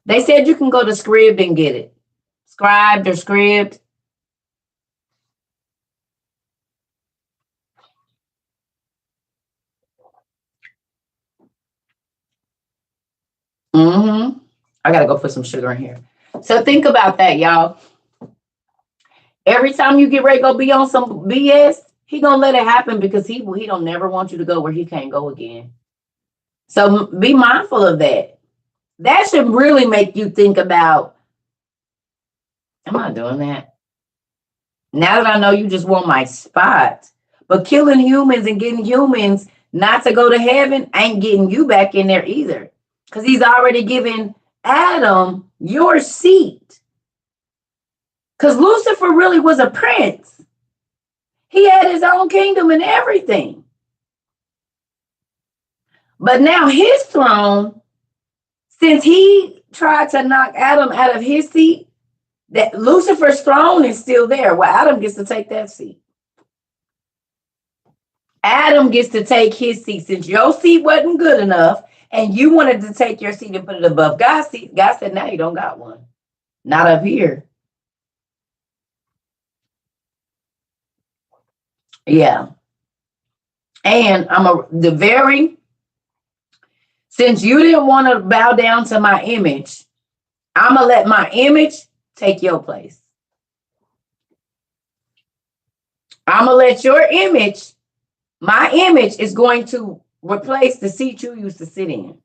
They said you can go to Scribd and get it. Scribed or Scribd. I gotta go put some sugar in here. So think about that, y'all. Every time you get ready to go be on some BS, he gonna let it happen because he don't never want you to go where he can't go again. So be mindful of that. That should really make you think about, am I doing that? Now that I know you just want my spot, but killing humans and getting humans not to go to heaven ain't getting you back in there either. Because he's already given Adam your seat. Because Lucifer really was a prince. He had his own kingdom and everything. But now his throne, since he tried to knock Adam out of his seat, that Lucifer's throne is still there. Well, Adam gets to take that seat. Adam gets to take his seat. Since your seat wasn't good enough and you wanted to take your seat and put it above God's seat, God said, now you don't got one. Not up here. Yeah. And since you didn't want to bow down to my image, I'm going to let my image take your place. I'm going to let your image, my image is going to replace the seat you used to sit in.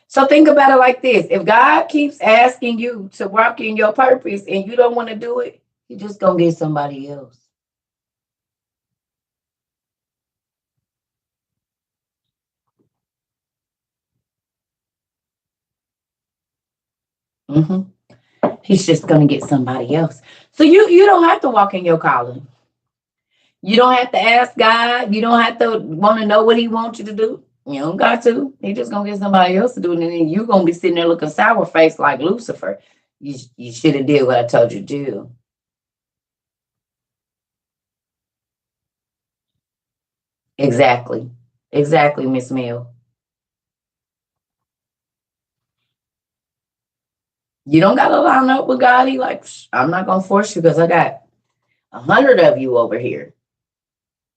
So think about it like this. If God keeps asking you to walk in your purpose and you don't want to do it, you're just going to get somebody else. He's just going to get somebody else. So you don't have to walk in your calling. You don't have to ask God. You don't have to want to know what he wants you to do. You don't got to. He just going to get somebody else to do it. And then you're going to be sitting there looking sour faced like Lucifer. You should have did what I told you to do. Exactly. Exactly, Miss Mill. You don't got to line up with God. He like, I'm not going to force you because I got 100 of you over here.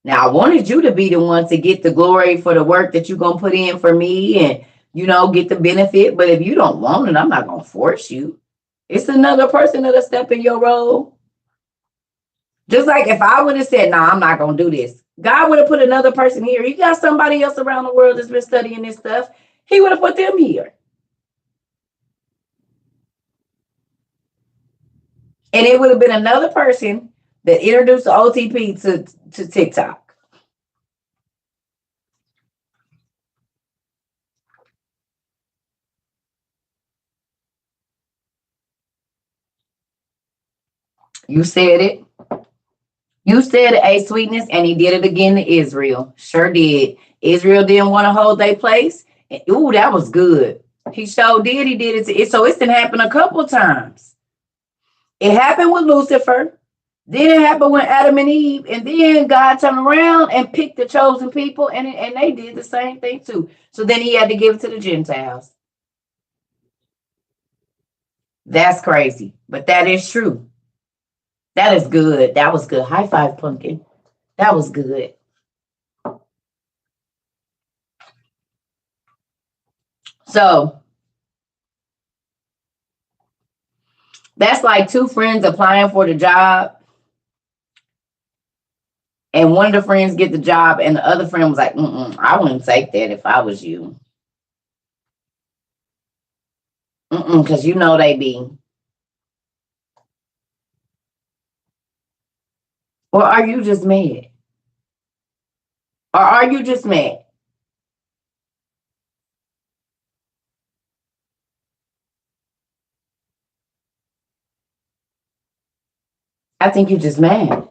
Now, I wanted you to be the one to get the glory for the work that you're going to put in for me and, get the benefit. But if you don't want it, I'm not going to force you. It's another person that'll step in your role. Just like if I would have said, nah, I'm not going to do this. God would have put another person here. He got somebody else around the world that's been studying this stuff. He would have put them here. And it would have been another person that introduced the OTP to TikTok. You said it. You said a sweetness, and he did it again to Israel. Sure did. Israel didn't want to hold their place. Ooh, that was good. He sure did. He did it to it. So it's been happened a couple times. It happened with Lucifer. Then it happened with Adam and Eve. And then God turned around and picked the chosen people. And they did the same thing too. So then he had to give it to the Gentiles. That's crazy. But that is true. That is good. That was good. High five, Pumpkin. That was good. So that's like two friends applying for the job. And one of the friends get the job, and the other friend was like, I wouldn't take that if I was you. Because they be. Or are you just mad? Or are you just mad? I think you're just mad.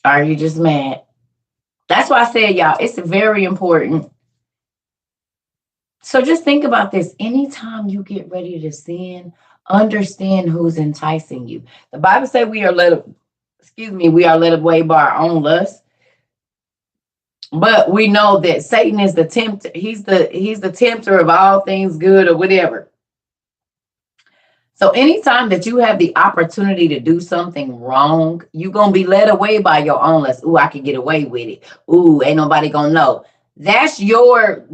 Are you just mad? That's why I said, y'all, it's very important. So just think about this. Anytime you get ready to sin, understand who's enticing you. The Bible says we are led away by our own lust. But we know that Satan is the tempter. He's the tempter of all things good or whatever. So anytime that you have the opportunity to do something wrong, you're going to be led away by your own lust. Ooh, I can get away with it. Ooh, ain't nobody going to know. That's your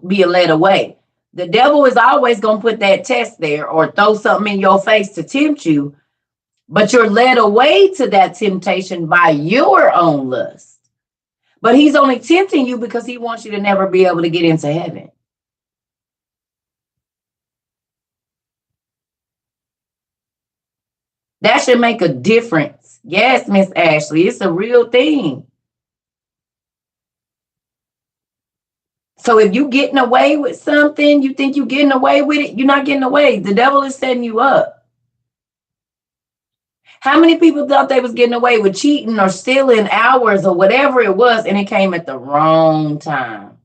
being led away. The devil is always going to put that test there or throw something in your face to tempt you. But you're led away to that temptation by your own lust. But he's only tempting you because he wants you to never be able to get into heaven. That should make a difference. Yes, Miss Ashley, it's a real thing. So if you getting away with something, you think you getting away with it, you're not getting away. The devil is setting you up. How many people thought they was getting away with cheating or stealing hours or whatever it was, and it came at the wrong time?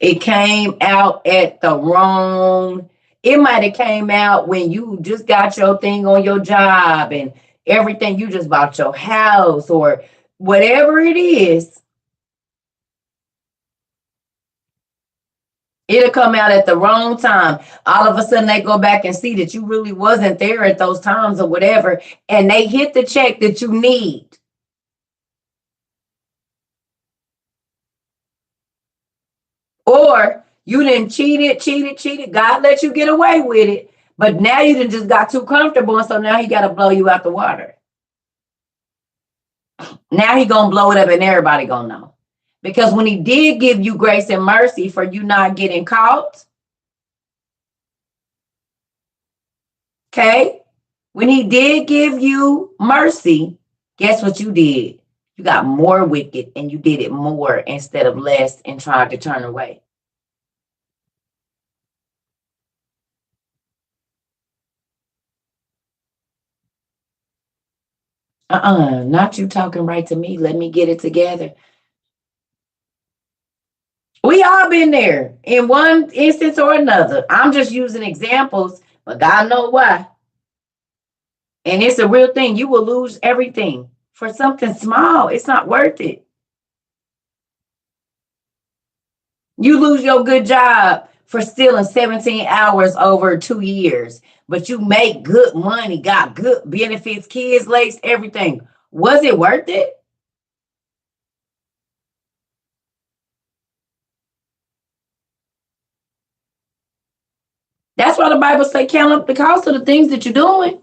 It came out at the wrong. It might have came out when you just got your thing on your job and everything. You just bought your house or whatever it is. It'll come out at the wrong time. All of a sudden, they go back and see that you really wasn't there at those times or whatever, and they hit the check that you need. Or you didn't cheated. God let you get away with it, but now you done just got too comfortable, and so now he got to blow you out the water. Now he gonna blow it up, and everybody gonna know. Because when he did give you grace and mercy for you not getting caught, okay? When he did give you mercy, guess what you did? You got more wicked and you did it more instead of less and tried to turn away. Not you talking right to me. Let me get it together. We all been there in one instance or another. I'm just using examples, but God knows why. And it's a real thing. You will lose everything for something small. It's not worth it. You lose your good job for stealing 17 hours over 2 years, but you make good money, got good benefits, kids, laced, everything. Was it worth it? That's why the Bible say count up the cost of the things that you're doing.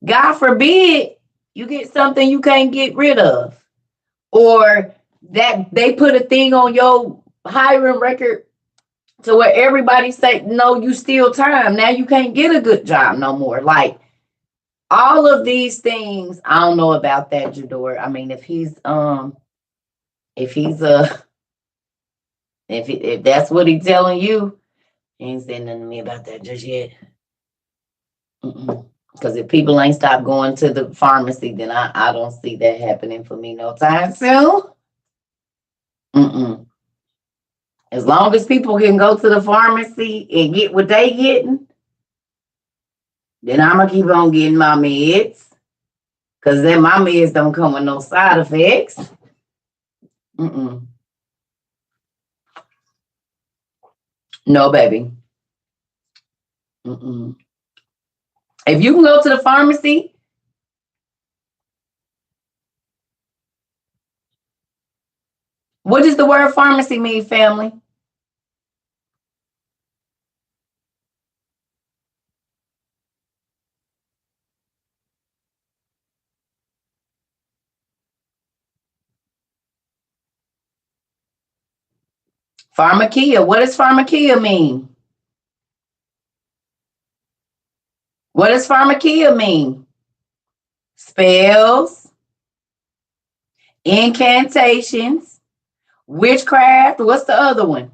God forbid you get something you can't get rid of, or that they put a thing on your hiring record to where everybody say, no, you steal time. Now you can't get a good job no more. Like all of these things, I don't know about that, Jador. I mean, if he's if that's what he's telling you, he ain't saying nothing to me about that just yet. Because if people ain't stopped going to the pharmacy, then I don't see that happening for me no time soon. As long as people can go to the pharmacy and get what they getting, then I'm gonna keep on getting my meds. Cause then my meds don't come with no side effects. No, baby. If you can go to the pharmacy, what does the word pharmacy mean, family? Pharmakia. What does pharmakia mean? What does pharmakia mean? Spells, incantations, witchcraft. What's the other one?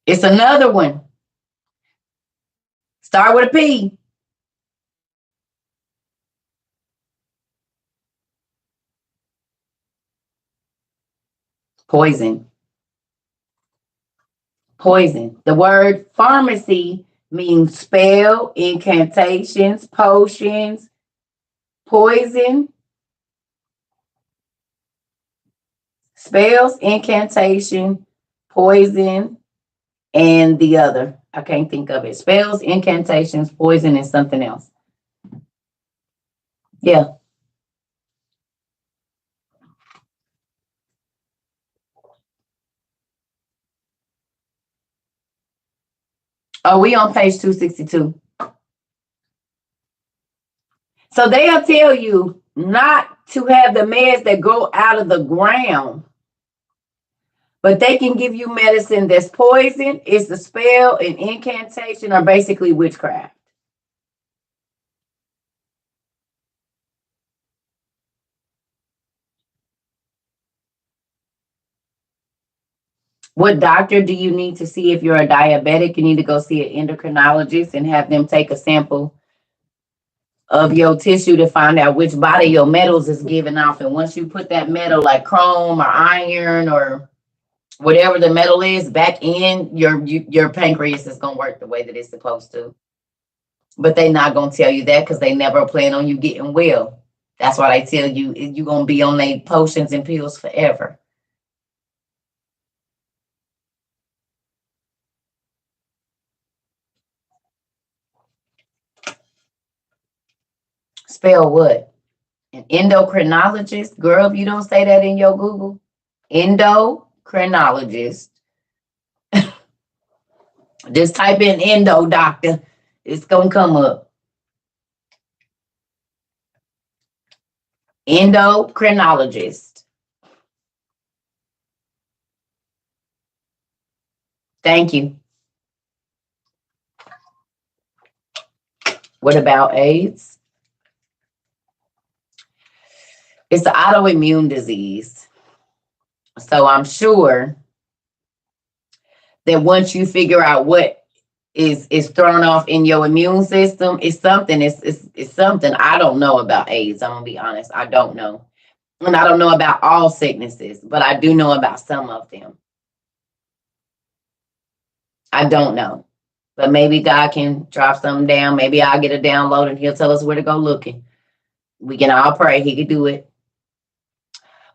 It's another one. Start with a P. Poison. Poison. The word pharmacy means spell, incantations, potions, poison, spells, incantation, poison, and the other. I can't think of it. Spells, incantations, poison, and something else. Yeah. Oh, we on page 262. So they'll tell you not to have the meds that grow out of the ground, But they can give you medicine that's poison. It's a spell, an incantation, or basically witchcraft. What doctor do you need to see if you're a diabetic? You need to go see an endocrinologist and have them take a sample of your tissue to find out which body your metals is giving off. And once you put that metal like chrome or iron or whatever the metal is back in, your pancreas is gonna work the way that it's supposed to. But they not gonna tell you that because they never plan on you getting well. That's why they tell you you're gonna be on their potions and pills forever. Spell what? An endocrinologist? Girl, if you don't say that in your Google, endocrinologist, just type in endo doctor. It's gonna come up. Endocrinologist. Thank you. What about AIDS? It's an autoimmune disease. So I'm sure that once you figure out what is thrown off in your immune system, it's something. It's something. I don't know about AIDS. I'm gonna be honest. I don't know. And I don't know about all sicknesses, but I do know about some of them. I don't know. But maybe God can drop something down. Maybe I'll get a download and he'll tell us where to go looking. We can all pray he could do it.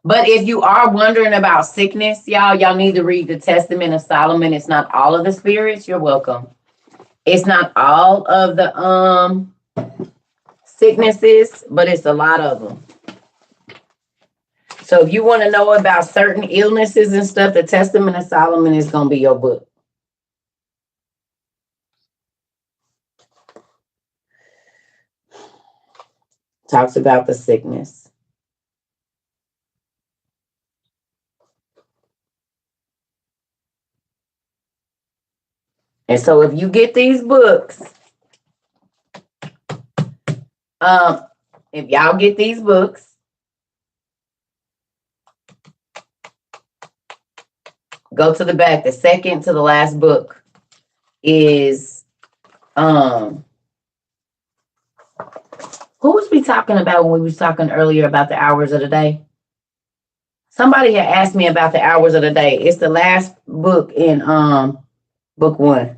But if you are wondering about sickness, y'all need to read the Testament of Solomon. It's not all of the spirits. You're welcome. It's not all of the sicknesses, but it's a lot of them. So if you want to know about certain illnesses and stuff, the Testament of Solomon is going to be your book. Talks about the sickness. And so if you get these books, if y'all get these books, go to the back. The second to the last book is who was we talking about when we was talking earlier about the hours of the day? Somebody had asked me about the hours of the day. It's the last book in book 1.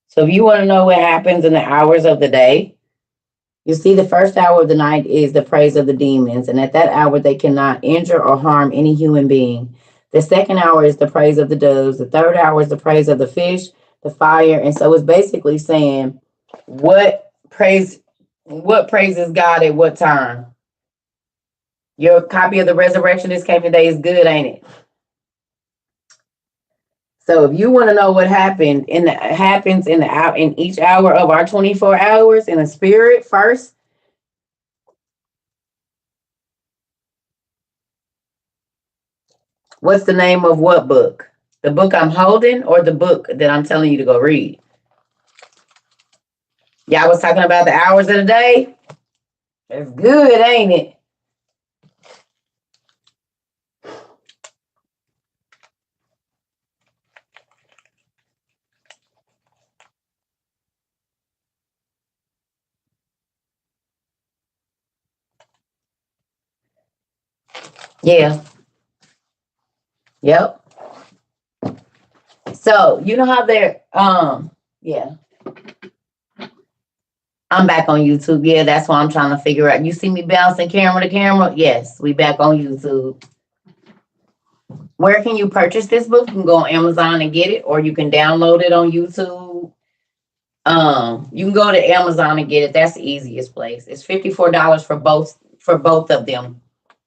So if you want to know what happens in the hours of the day, you see the first hour of the night is the praise of the demons. And at that hour, they cannot injure or harm any human being. The second hour is the praise of the doves. The third hour is the praise of the fish, the fire. And so it's basically saying what praises God at what time. Your copy of the Resurrectionist came today is good, ain't it? So if you want to know what happens in each hour of our 24 hours in the spirit first, what's the name of what book? The book I'm holding or the book that I'm telling you to go read? Y'all was talking about the hours of the day? That's good, ain't it? Yeah. Yep. So you know how they're yeah. I'm back on YouTube. Yeah, that's why I'm trying to figure out. You see me bouncing camera to camera? Yes, we back on YouTube. Where can you purchase this book? You can go on Amazon and get it, or you can download it on YouTube. You can go to Amazon and get it. That's the easiest place. It's $54 for both of them.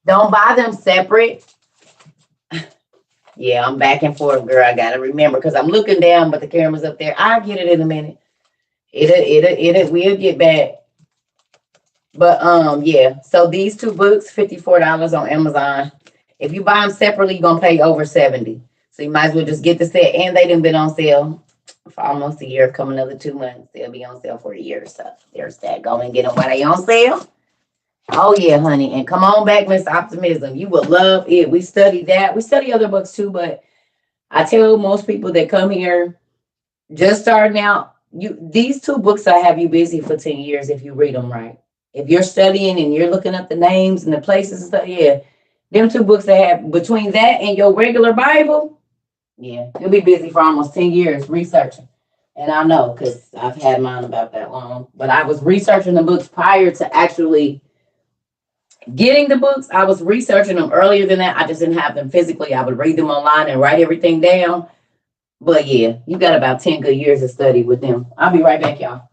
Don't buy them separate. Yeah, I'm back and forth, girl. I gotta remember because I'm looking down, but the camera's up there. I'll get it in a minute. We'll get back. But yeah. So these two books, $54 on Amazon. If you buy them separately, you're gonna pay over 70. So you might as well just get the set. And they done been on sale for almost a year. Come another 2 months, they'll be on sale for a year. So there's that. Go and get them while they on sale. Oh yeah, honey. And come on back, Miss Optimism. You will love it. We studied that. We study other books too, but I tell most people that come here just starting out, these two books I have you busy for 10 years if you read them right. If you're studying and you're looking up the names and the places and stuff, yeah. Them two books I have between that and your regular Bible, yeah, you'll be busy for almost 10 years researching. And I know because I've had mine about that long. But I was researching the books prior to actually getting the books. I was researching them earlier than that. I just didn't have them physically. I would read them online and write everything down. But yeah, you got about 10 good years of study with them. I'll be right back, y'all.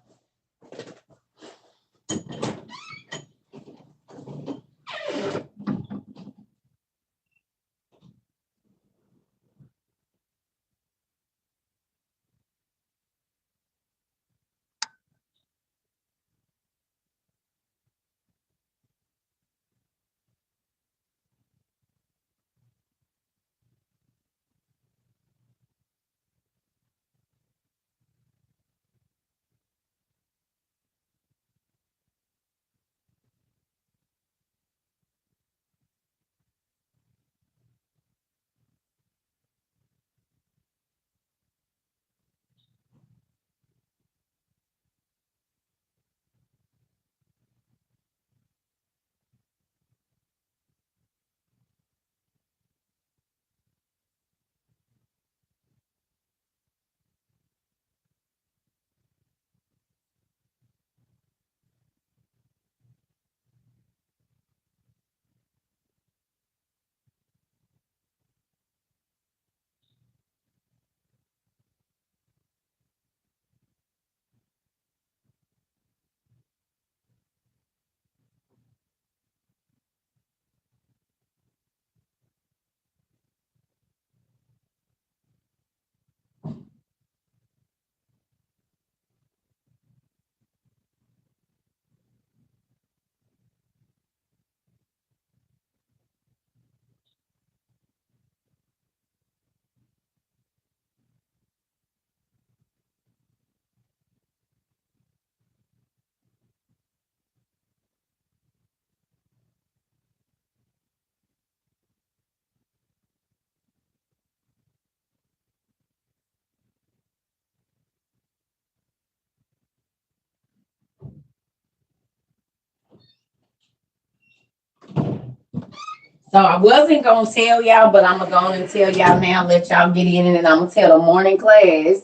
So I wasn't gonna tell y'all, but I'm gonna go and tell y'all now. Let y'all get in, and I'm gonna tell the morning class.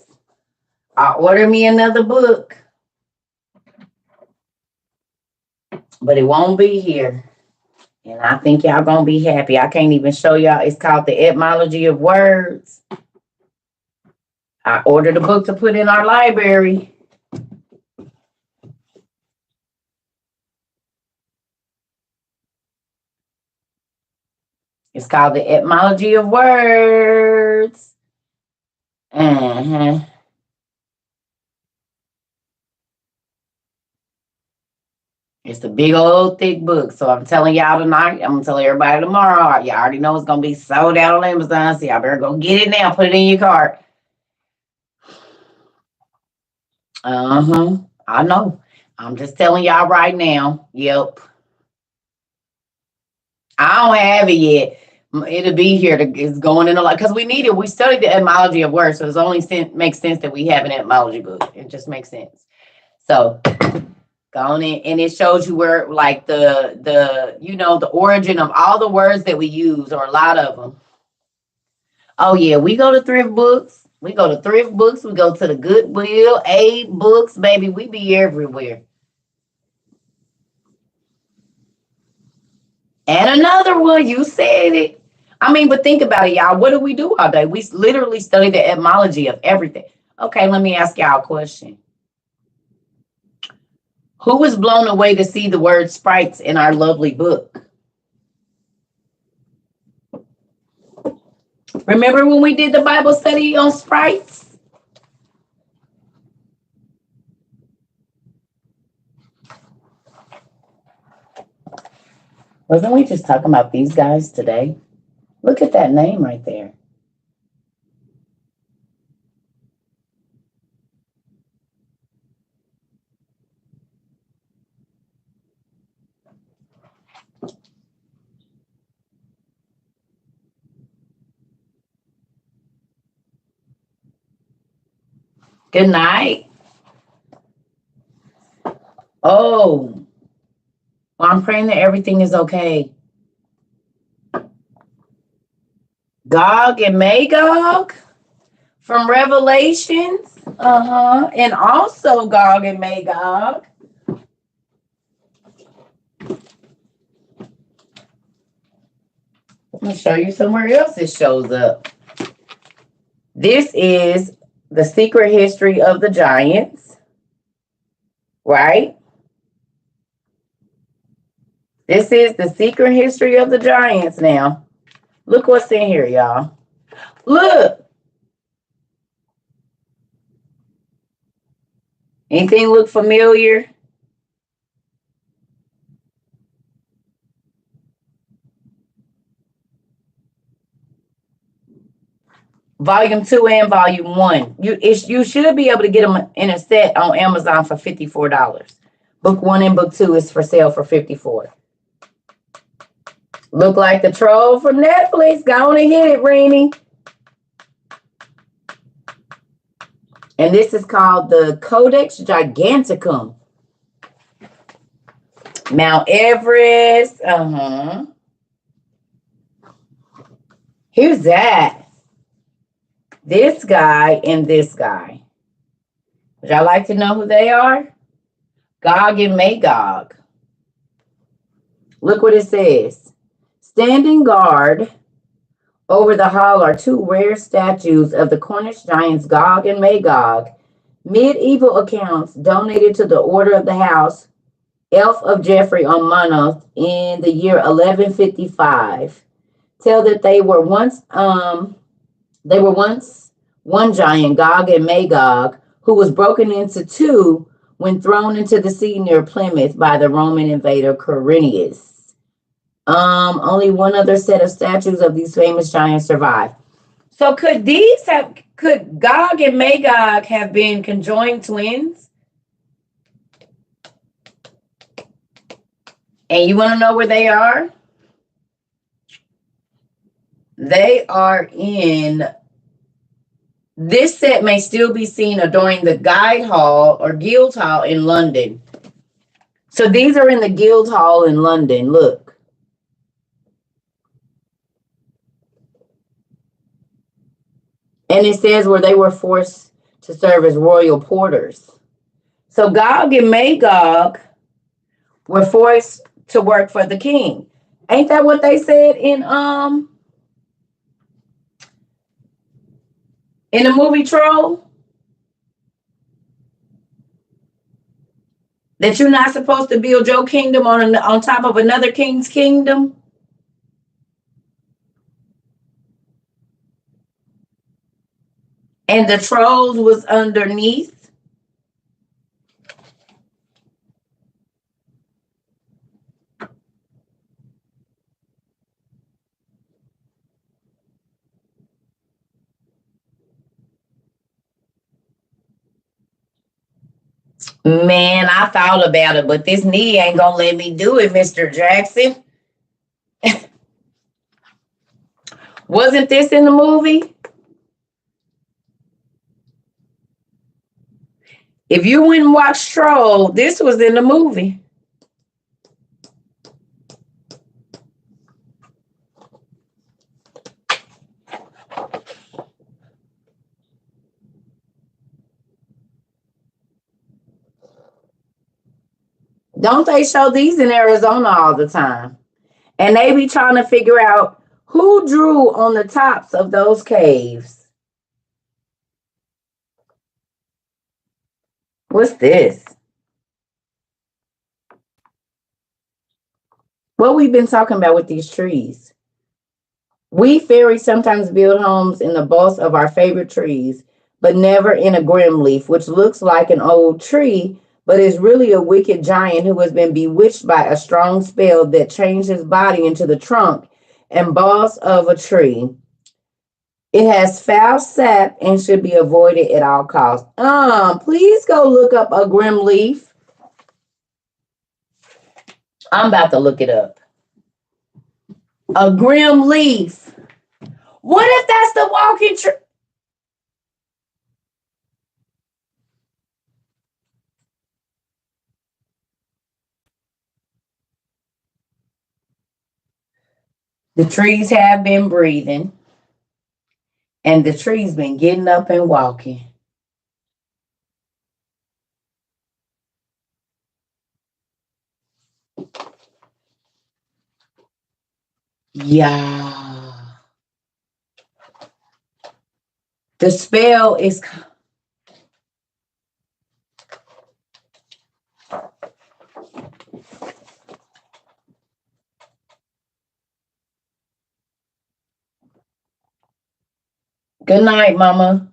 I order me another book, but it won't be here. And I think y'all gonna be happy. I can't even show y'all. It's called The Etymology of Words. I ordered a book to put in our library. It's called The Etymology of Words. Uh-huh. It's a big old thick book. So I'm telling y'all tonight. I'm gonna tell everybody tomorrow. Y'all already know it's gonna be sold out on Amazon. So y'all better go get it now. Put it in your cart. Uh-huh. I know. I'm just telling y'all right now. Yep. I don't have it yet. It'll be here. It's going in a lot because we need it. We studied the etymology of words, so it's only makes sense that we have an etymology book. It just makes sense. So go on in, and it shows you where like the origin of all the words that we use, or a lot of them. Oh yeah, we go to thrift books. We go to thrift books. We go to the Goodwill, A books, baby. We be everywhere. And another one, you said it. I mean, but think about it, y'all. What do we do all day? We literally study the etymology of everything. Okay, let me ask y'all a question. Who was blown away to see the word sprites in our lovely book? Remember when we did the Bible study on sprites? Wasn't we just talking about these guys today? Look at that name right there. Good night. Oh, well, I'm praying that everything is okay. Gog and Magog from Revelations. And also Gog and Magog. I'm going to show you somewhere else it shows up. This is the secret history of the giants, right? This is the secret history of the giants now. Look what's in here, y'all. Look. Anything look familiar? Volume 2 and Volume 1. You should be able to get them in a set on Amazon for $54. Book 1 and Book 2 is for sale for $54. Look like the troll from Netflix. Go on and hit it, Rainy. And this is called the Codex Giganticum. Mount Everest. Here's that. This guy and this guy. Would y'all like to know who they are? Gog and Magog. Look what it says. Standing guard over the hall are two rare statues of the Cornish giants Gog and Magog. Medieval accounts donated to the Order of the House, Elf of Geoffrey on Monmouth in the year 1155 tell that they were once one giant, Gog and Magog, who was broken into two when thrown into the sea near Plymouth by the Roman invader Quirinius. Only one other set of statues of these famous giants survive. So could Gog and Magog have been conjoined twins? And you want to know where they are? They are in, this set may still be seen adorning the Guide Hall or Guild Hall in London. So these are in the Guild Hall in London. Look. And it says where they were forced to serve as royal porters. So Gog and Magog were forced to work for the king. Ain't that what they said in the movie Troll? That you're not supposed to build your kingdom on top of another king's kingdom? And the trolls was underneath? Man, I thought about it, but this knee ain't gonna let me do it, Mr. Jackson. Wasn't this in the movie? If you went and watched Troll, this was in the movie. Don't they show these in Arizona all the time? And they be trying to figure out who drew on the tops of those caves. What's this? What we've been talking about with these trees. We fairies sometimes build homes in the bulks of our favorite trees, but never in a grim leaf, which looks like an old tree, but is really a wicked giant who has been bewitched by a strong spell that changed his body into the trunk and boss of a tree. It has foul sap and should be avoided at all costs. Please go look up a grim leaf. I'm about to look it up. A grim leaf. What if that's the walking tree? The trees have been breathing, and the tree's been getting up and walking. Yeah. The spell is. Good night, Mama.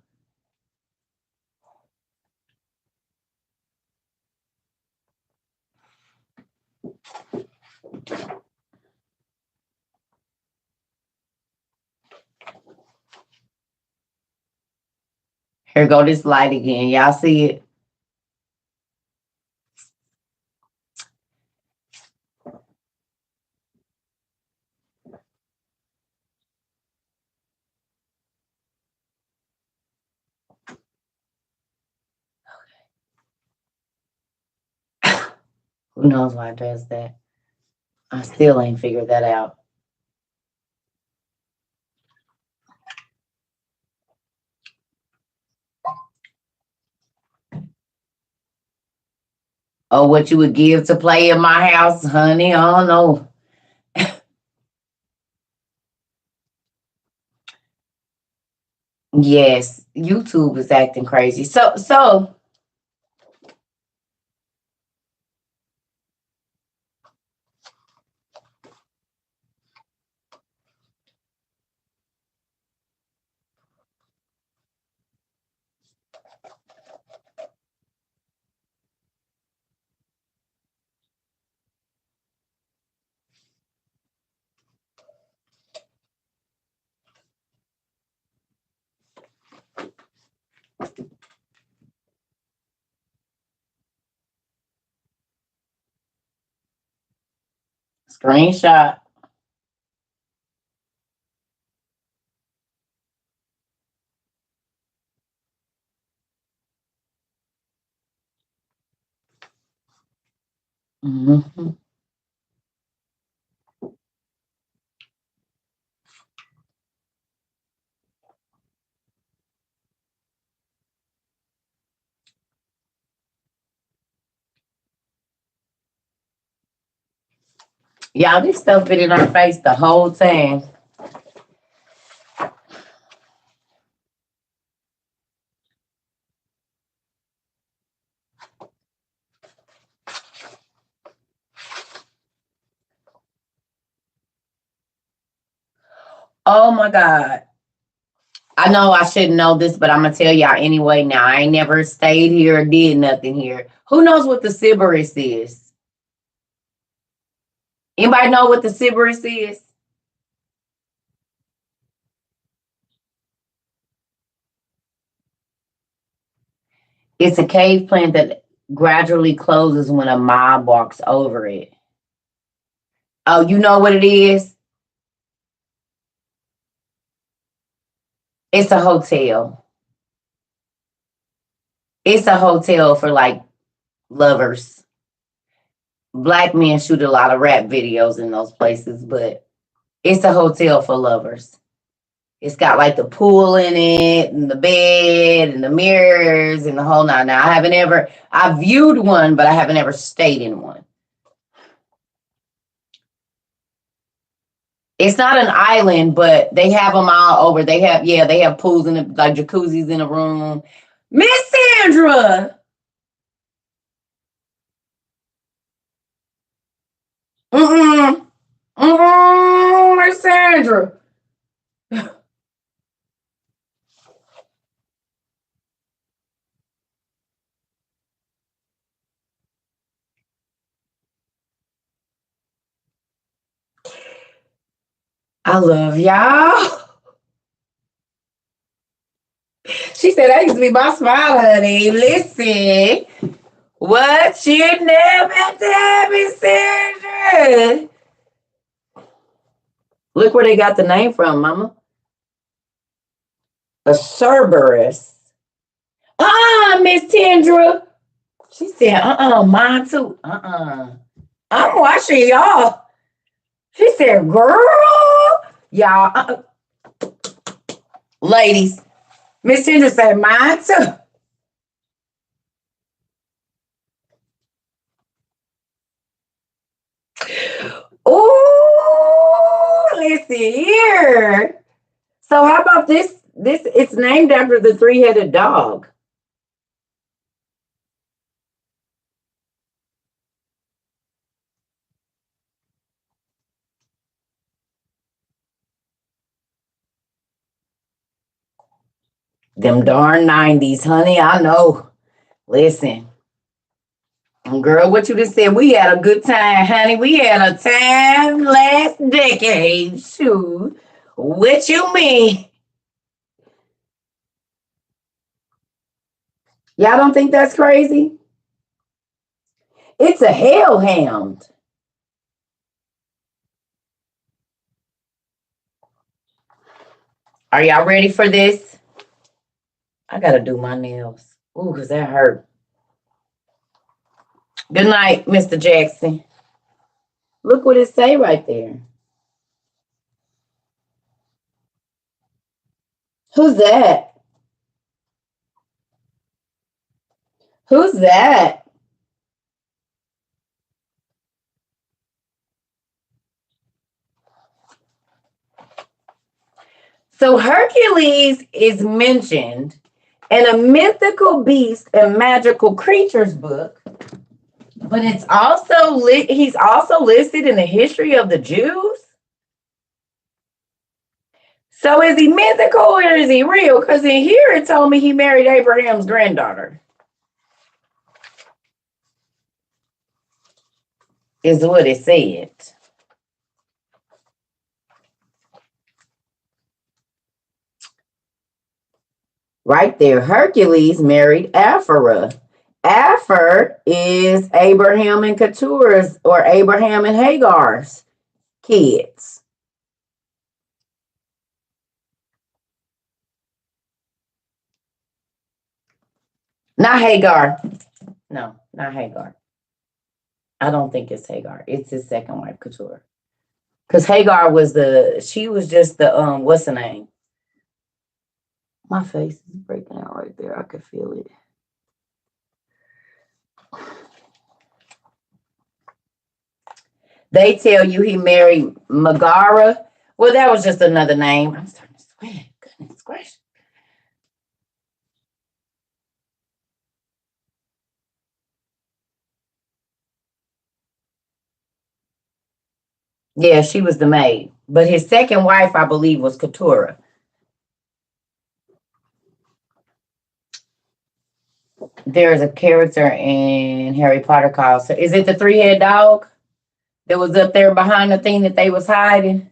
Here go this light again. Y'all see it? Who knows why it does that? I still ain't figured that out. Oh, what you would give to play in my house, honey? I don't know. Yes, YouTube is acting crazy. So screenshot. Hmm. Y'all, this stuff been in our face the whole time. Oh my God. I know I shouldn't know this, but I'm gonna tell y'all anyway now. I ain't never stayed here or did nothing here. Who knows what the Sybaris is? Anybody know what the Sybaris is? It's a cave plant that gradually closes when a mob walks over it. Oh, you know what it is? It's a hotel. It's a hotel for like lovers. Black men shoot a lot of rap videos in those places, but it's a hotel for lovers. It's got like the pool in it and the bed and the mirrors and the whole nine. Now, I viewed one, but I haven't ever stayed in one. It's not an island, but they have them all over. They have pools in the, like jacuzzis in a room. Miss Sandra. Mm-mm. Mm-mm, Miss Sandra. I love y'all. She said that used to be my smile, honey. Listen. What you never tell me, Sandra? Look where they got the name from, Mama. A Cerberus. Miss Tendra. She said, mine too. I'm watching y'all. She said, girl, y'all, ladies. Miss Tendra said, mine too. Oh, listen here. So how about this? It's named after the three-headed dog. Them darn 90s, honey. I know. Listen. Girl, what you just said? We had a good time, honey. We had a time last decade. Shoot. What you mean? Y'all don't think that's crazy? It's a hellhound. Are y'all ready for this? I gotta do my nails. Ooh, cause that hurt. Good night, Mr. Jackson. Look what it say right there. Who's that? Who's that? So Hercules is mentioned in a mythical beast and magical creatures book, but it's also he's also listed in the history of the Jews. So is he mythical or is he real? Because in here it told me he married Abraham's granddaughter. Is what it said. Right there, Hercules married Aphra. Aphra is Abraham and Keturah's, or Abraham and Hagar's kids. Not Hagar. No, not Hagar. I don't think it's Hagar. It's his second wife, Keturah. Because Hagar was she was just the, what's the name? My face is breaking out right there. I could feel it. They tell you he married Megara. Well, that was just another name. I'm starting to sweat. Goodness gracious. Yeah, she was the maid. But his second wife, I believe, was Keturah. There's a character in Harry Potter called, so is it the three-headed dog that was up there behind the thing that they was hiding?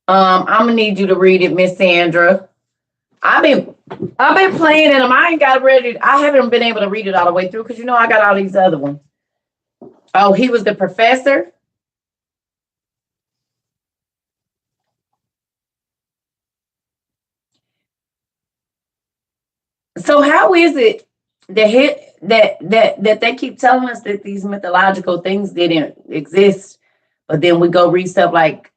I'm gonna need you to read it, Miss Sandra. I've been playing it. I ain't got ready. I haven't been able to read it all the way through because I got all these other ones. Oh, he was the professor. So how is it that they keep telling us that these mythological things didn't exist, but then we go read stuff like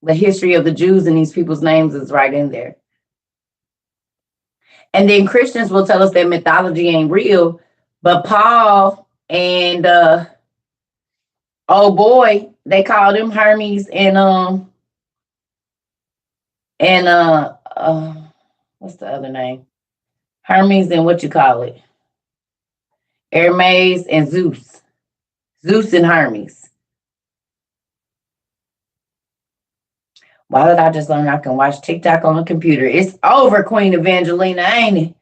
the history of the Jews and these people's names is right in there. And then Christians will tell us that mythology ain't real, but Paul and oh boy, they called him Hermes and what's the other name? Hermes and what you call it? Hermes and Zeus. Zeus and Hermes. Why did I just learn I can watch TikTok on the computer? It's over, Queen Evangelina, ain't it?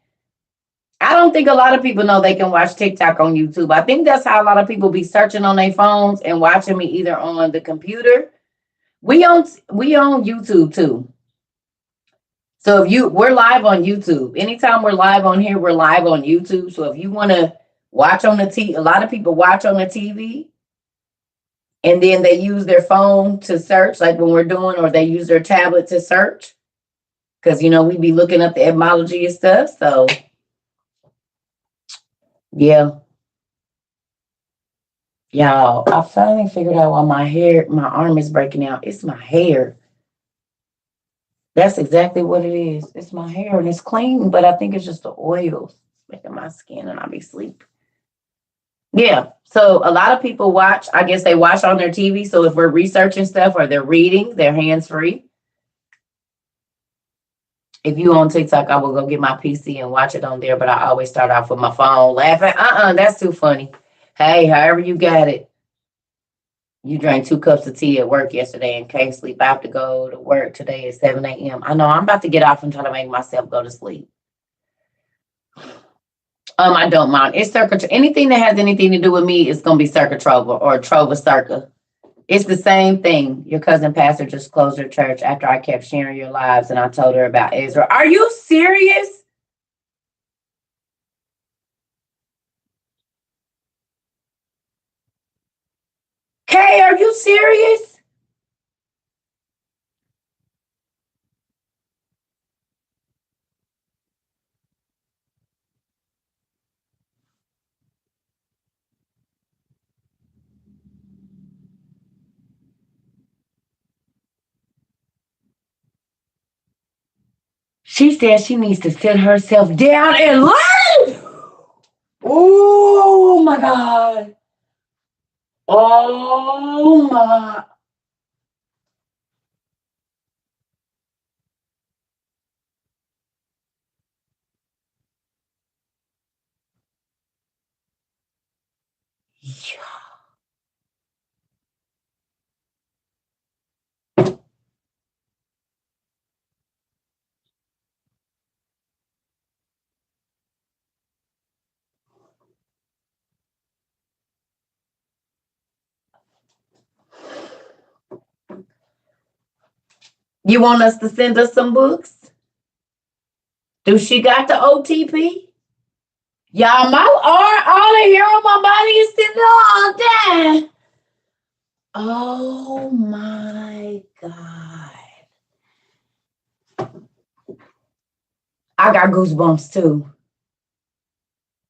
I I don't think a lot of people know they can watch TikTok on YouTube. I think that's how a lot of people be searching on their phones and watching me either on the computer. We on YouTube too. So if we're live on YouTube. Anytime we're live on here, we're live on YouTube. So if you want to watch on the TV, a lot of people watch on the TV and then they use their phone to search, like when we're doing, or they use their tablet to search. Because, we be looking up the etymology and stuff. So, yeah. Y'all, I finally figured out why my arm is breaking out. It's my hair. That's exactly what it is. It's my hair and it's clean, but I think it's just the oils making my skin and I'll be asleep. Yeah. So a lot of people watch, I guess they watch on their TV. So if we're researching stuff or they're reading, they're hands free. If you on TikTok, I will go get my PC and watch it on there, but I always start off with my phone laughing. That's too funny. Hey, however you got it. You drank 2 cups of tea at work yesterday and can't sleep. I have to go to work today at 7 a.m. I know I'm about to get off and try to make myself go to sleep. I don't mind. It's circa. Anything that has anything to do with me is gonna be circa trova or trova circa. It's the same thing. Your cousin pastor just closed her church after I kept sharing your lives and I told her about Israel. Are you serious? Kay, are you serious? She said she needs to sit herself down and learn. Oh my God. Oh my. You want us to send us some books? Do she got the OTP? Y'all, my all the hair on my body is sitting all that. Oh my God. I got goosebumps too.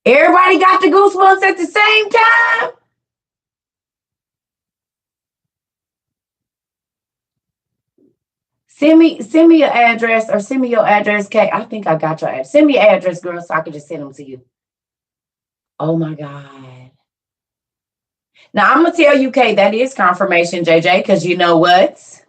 Everybody got the goosebumps at the same time? Send me your address or send me your address, Kay. I think I got your address. Send me your address, girl, so I can just send them to you. Oh my God. Now I'm gonna tell you, Kay, that is confirmation, JJ, because you know what?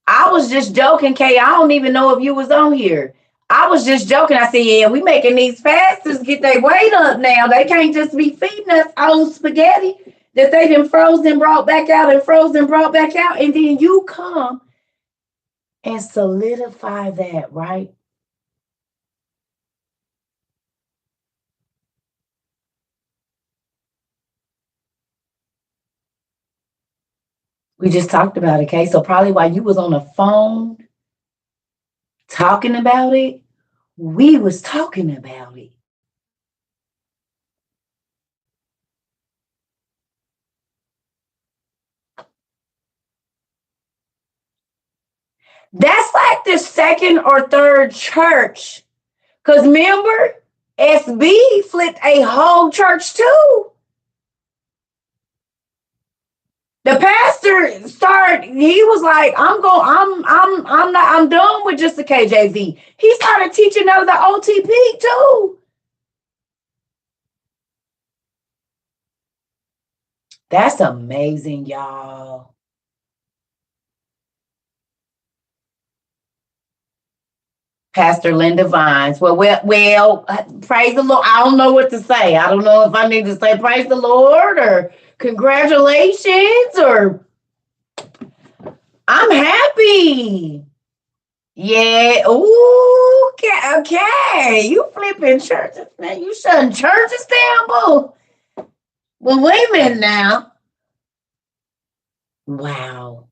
I was just joking, Kay. I don't even know if you was on here. I was just joking. I said, yeah, we making these pastors get their weight up now. They can't just be feeding us old spaghetti that they done frozen, brought back out and frozen, brought back out. And then you come and solidify that, right? We just talked about it, okay? So probably while you was on the phone talking about it, we was talking about it. That's like the second or third church. Because remember, SB flipped a whole church too. The pastor started, he was like, I'm done with just the KJV. He started teaching over the OTP too. That's amazing, y'all. Pastor Linda Vines. Well, praise the Lord. I don't know what to say. I don't know if I need to say praise the Lord or congratulations or I'm happy. Yeah. Ooh, okay. Okay. You flipping churches, man. You shutting churches down, boo. Well, wait a minute now. Wow.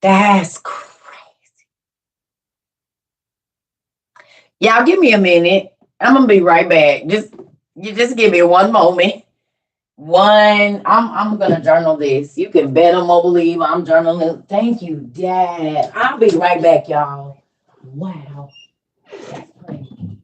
That's crazy. Y'all give me a minute. I'm gonna be right back. You just give me one moment. I'm gonna journal this. You can bet on or believe I'm journaling. Thank you, Dad. I'll be right back, y'all. Wow. That's crazy.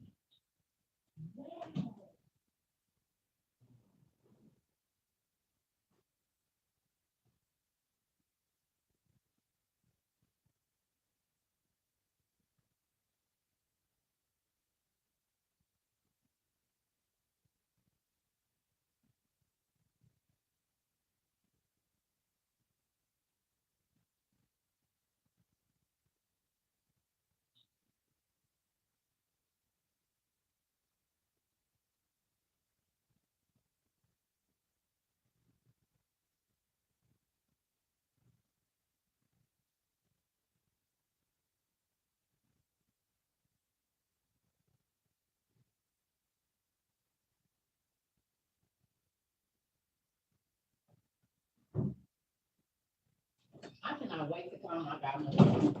I cannot wait to call my godmother.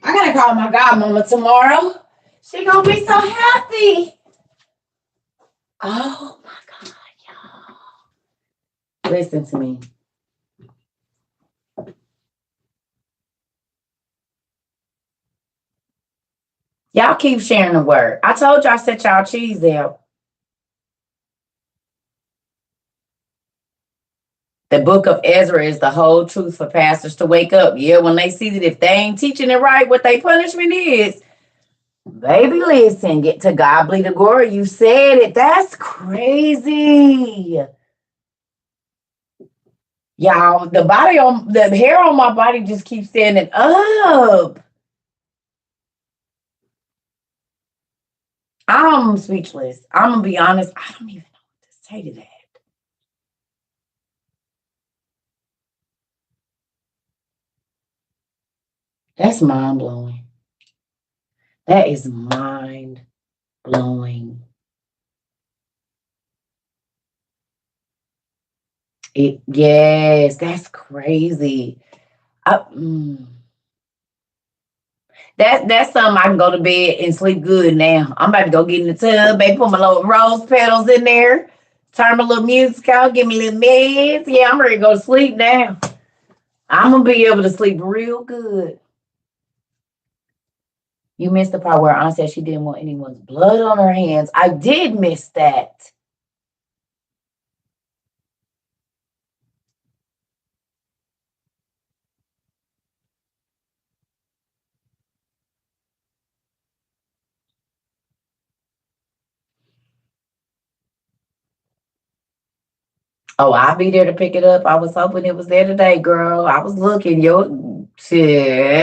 I gotta call my godmama tomorrow. She gonna be so happy. Oh my God, y'all. Listen to me. Y'all keep sharing the word. I told y'all set y'all cheese out. The book of Ezra is the whole truth for pastors to wake up. Yeah, when they see that if they ain't teaching it right, what their punishment is. Baby, listen, get to God be the glory. You said it. That's crazy. Y'all, the hair on my body just keeps standing up. I'm speechless. I'm gonna be honest. I don't even know what to say to that. That's mind blowing. That is mind blowing. It yes, that's crazy. I, mm. That's something I can go to bed and sleep good now. I'm about to go get in the tub, baby, put my little rose petals in there, turn my little music out, give me little meds. Yeah, I'm ready to go to sleep now. I'm gonna be able to sleep real good. You missed the part where Aunt said she didn't want anyone's blood on her hands. I did miss that. Oh, I'll be there to pick it up. I was hoping it was there today, girl. I was looking. Yo, shit.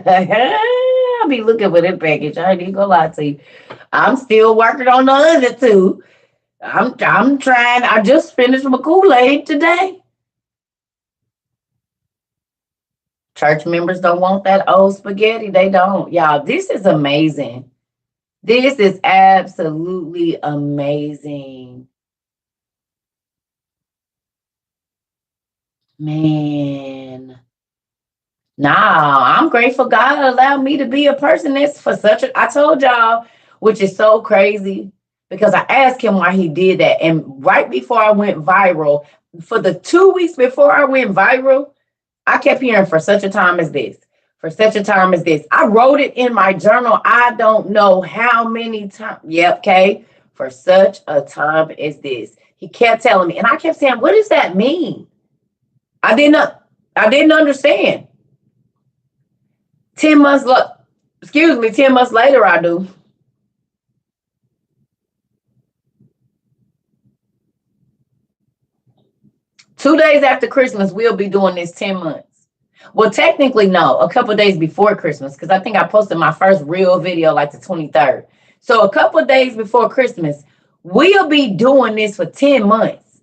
I'll be looking for that package. I ain't even gonna lie to you. I'm still working on the other two. I'm trying. I just finished my Kool-Aid today. Church members don't want that old spaghetti. They don't. Y'all, this is amazing. This is absolutely amazing. Man. Nah, I'm grateful God allowed me to be a person that's for such a I told y'all, which is so crazy because I asked him why he did that. And right before I went viral, for the 2 weeks before I went viral, I kept hearing for such a time as this, for such a time as this. I wrote it in my journal. I don't know how many times. Yep, okay. For such a time as this. He kept telling me, and I kept saying, what does that mean? I didn't I didn't understand. 10 months excuse me, 10 months later I do. 2 days after Christmas, we'll be doing this 10 months. Well, technically, no, a couple days before Christmas, because I think I posted my first real video like the 23rd. So a couple days before Christmas, we'll be doing this for 10 months.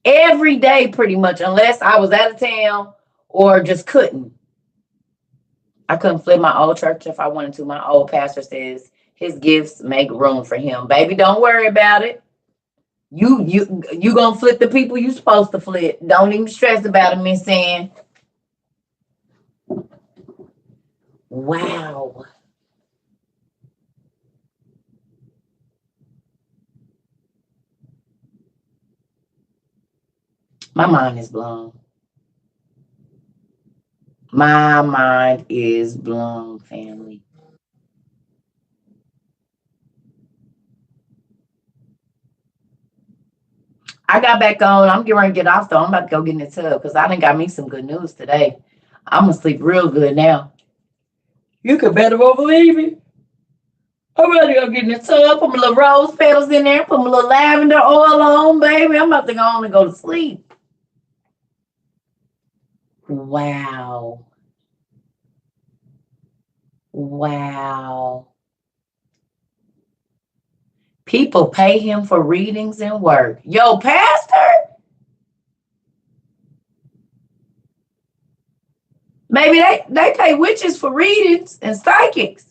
every day pretty much, unless I was out of town or just couldn't. I couldn't flip my old church if I wanted to. My old pastor says his gifts make room for him. Baby, don't worry about it. You gonna flip the people you supposed to flip. Don't even stress about it, Miss Ann. Wow. My mind is blown. My mind is blown, family. I got back on. I'm getting ready to get off though. I'm about to go get in the tub because I done got me some good news today. I'm gonna sleep real good now. You can better won't believe it. I'm ready to go get in the tub, put my little rose petals in there, put my little lavender oil on, baby. I'm about to go on and go to sleep. Wow. Wow. People pay him for readings and work. Yo, pastor, maybe they pay witches for readings and psychics.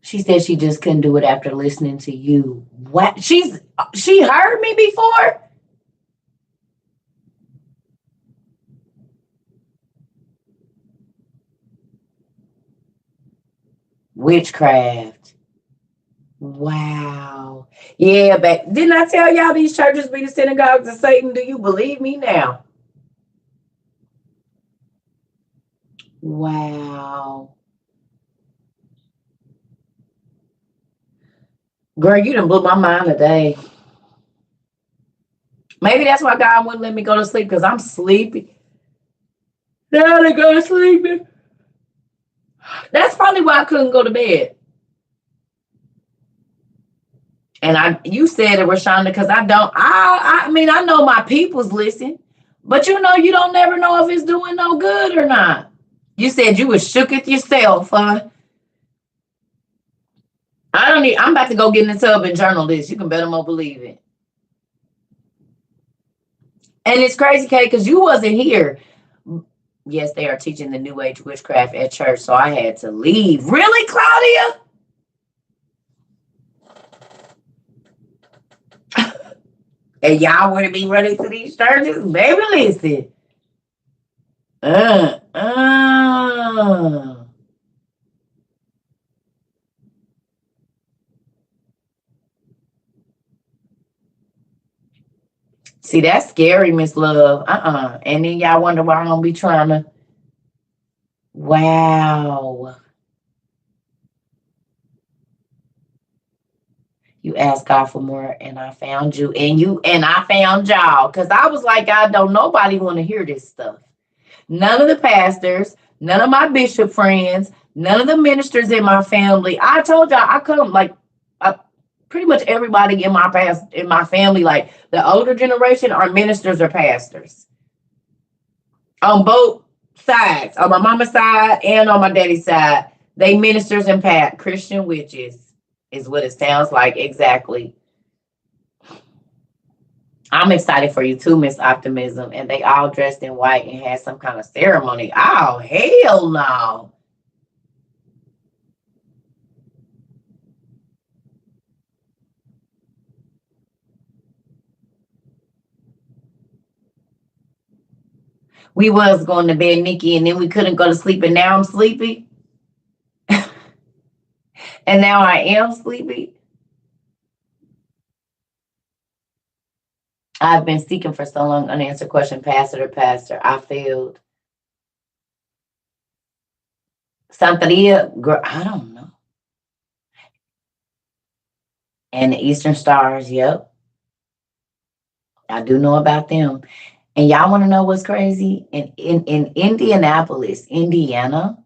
She said she just couldn't do it after listening to you. What? She heard me before? Witchcraft. Wow. Yeah, but didn't I tell y'all these churches be the synagogues of Satan? Do you believe me now? Wow. Girl, you done blew my mind today. Maybe that's why God wouldn't let me go to sleep because I'm sleepy. Now to go to sleep. That's probably why I couldn't go to bed. And you said it, Rashonda, because I mean, I know my people's listen, but you don't never know if it's doing no good or not. You said you was shook at yourself, huh? I'm about to go get in the tub and journal this. You can better more believe it. And it's crazy, Kay, because you wasn't here. Yes, they are teaching the New Age witchcraft at church, so I had to leave. Really, Claudia? And y'all wouldn't be running to these churches? Baby, listen. Uh, uh. See, that's scary, Miss Love. And then y'all wonder why I'm gonna be trying to. Wow. You asked God for more, and I found you, and I found y'all. Cause I was like, God, don't nobody want to hear this stuff. None of the pastors, none of my bishop friends, none of the ministers in my family. I told y'all I couldn't pretty much everybody in my family, like the older generation, are ministers or pastors on both sides, on my mama's side and on my daddy's side. They ministers and Christian witches is what it sounds like exactly. I'm excited for you too, Miss Optimism. And they all dressed in white and had some kind of ceremony. Oh, hell no. We was going to bed, Nikki, and then we couldn't go to sleep, and now I'm sleepy. And now I am sleepy. I've been seeking for so long, unanswered question, pastor to pastor. I failed. Santeria, girl, I don't know. And the Eastern Stars, yep. I do know about them. And y'all want to know what's crazy? In Indianapolis, Indiana,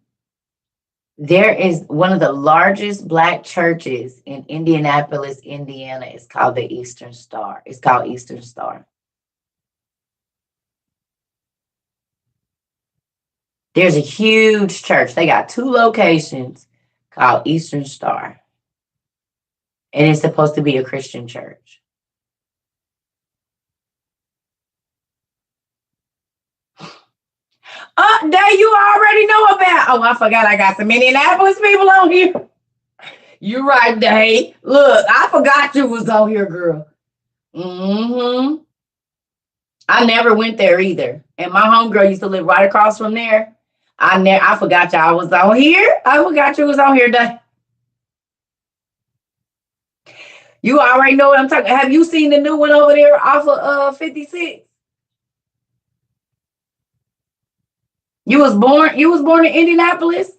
there is one of the largest Black churches in Indianapolis, Indiana. It's called the Eastern Star. It's called Eastern Star. There's a huge church. They got two locations called Eastern Star. And it's supposed to be a Christian church. That you already know about. Oh, I forgot I got some Indianapolis people on here. You're right, Day. Look, I forgot you was on here, girl. Mm-hmm. I never went there either. And my homegirl used to live right across from there. I forgot y'all was on here. I forgot you was on here, Day. You already know what I'm talking. Have you seen the new one over there off of 56? You was born in Indianapolis?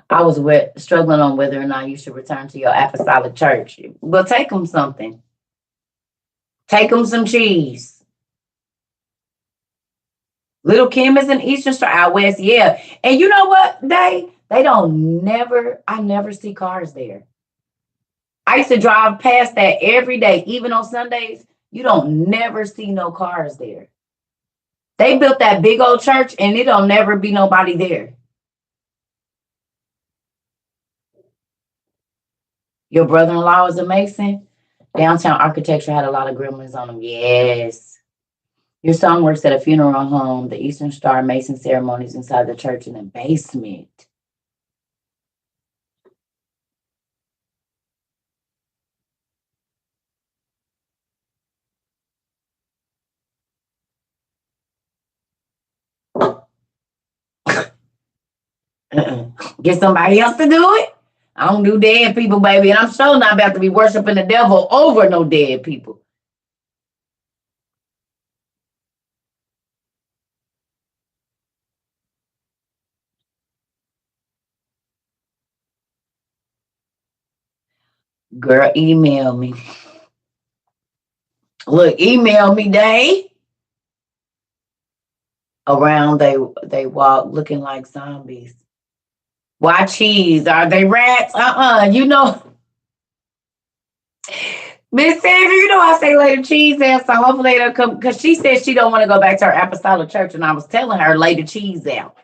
I was struggling on whether or not you should return to your apostolic church. Well, take them something. Take them some cheese. Little Kim is in Eastern Star out west, yeah. And you know what? I never see cars there. I used to drive past that every day, even on Sundays. You don't never see no cars there. They built that big old church and it don't never be nobody there. Your brother-in-law is a Mason. Downtown architecture had a lot of gremlins on them. Yes. Your son works at a funeral home. The Eastern Star Mason ceremonies inside the church in the basement. Get somebody else to do it. I don't do dead people, baby. And I'm sure not about to be worshiping the devil over no dead people. Girl, email me. Look, email me, Day. Around they walk looking like zombies. Why cheese? Are they rats? You know. Miss Sandra, you know I say lay the cheese out, so hopefully they'll come because she said she don't want to go back to her apostolic church, and I was telling her lay the cheese out.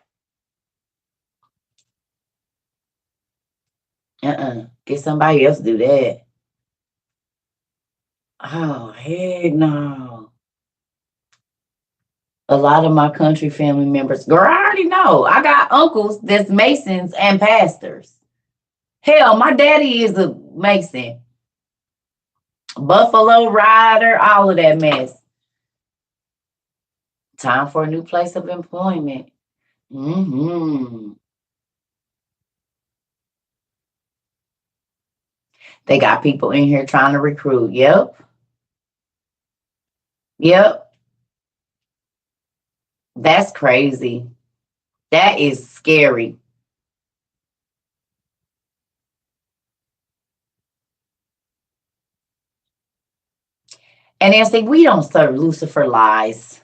Get somebody else to do that. Oh, heck no. A lot of my country family members, girl, I already know. I got uncles that's Masons and pastors. Hell, my daddy is a Mason. Buffalo Rider, all of that mess. Time for a new place of employment. Mm-hmm. They got people in here trying to recruit. Yep. That's crazy. That is scary. And they say, we don't serve Lucifer lies.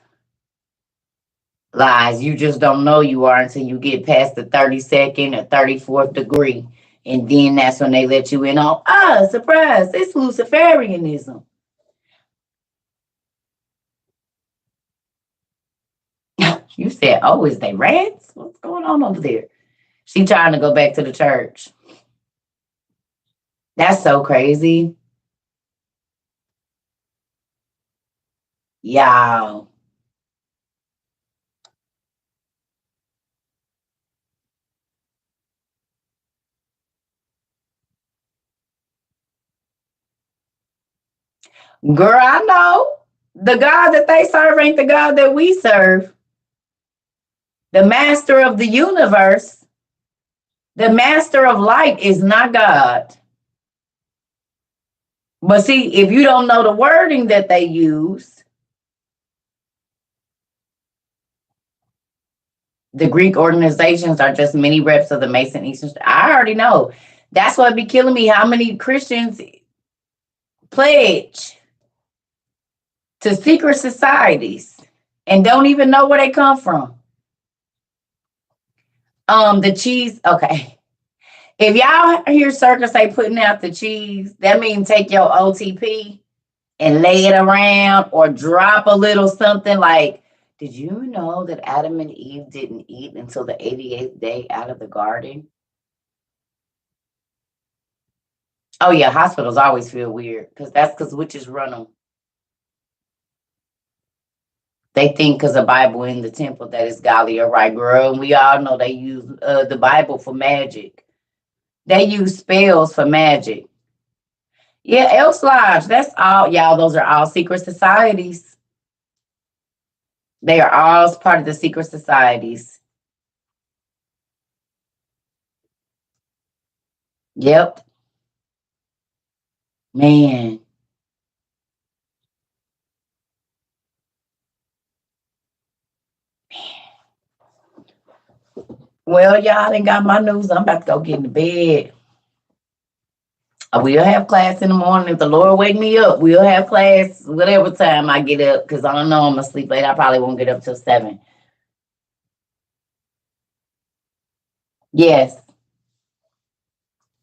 Lies. You just don't know you are until you get past the 32nd or 34th degree. And then that's when they let you in on, surprise, it's Luciferianism. You said, oh, is they rats? What's going on over there? She trying to go back to the church. That's so crazy. Y'all. Girl, I know. The God that they serve ain't the God that we serve. The master of the universe, the master of light is not God. But see, if you don't know the wording that they use, the Greek organizations are just mini reps of the Mason Eastern. I already know. That's what be killing me. How many Christians pledge to secret societies and don't even know where they come from? The cheese. Okay. If y'all hear Circus say putting out the cheese, that means take your OTP and lay it around or drop a little something like Did you know that Adam and Eve didn't eat until the 88th day out of the garden? Oh yeah, hospitals always feel weird because that's because witches run them. They think because the Bible in the temple that is godly or right, girl. And we all know they use the Bible for magic. They use spells for magic. Yeah, Elf Lodge. That's all, y'all. Those are all secret societies. They are all part of the secret societies. Yep, man. Well, y'all done got my news. I'm about to go get into bed. We'll have class in the morning. If the Lord wake me up, we'll have class whatever time I get up. Because I don't know I'm gonna sleep late. I probably won't get up till 7. Yes.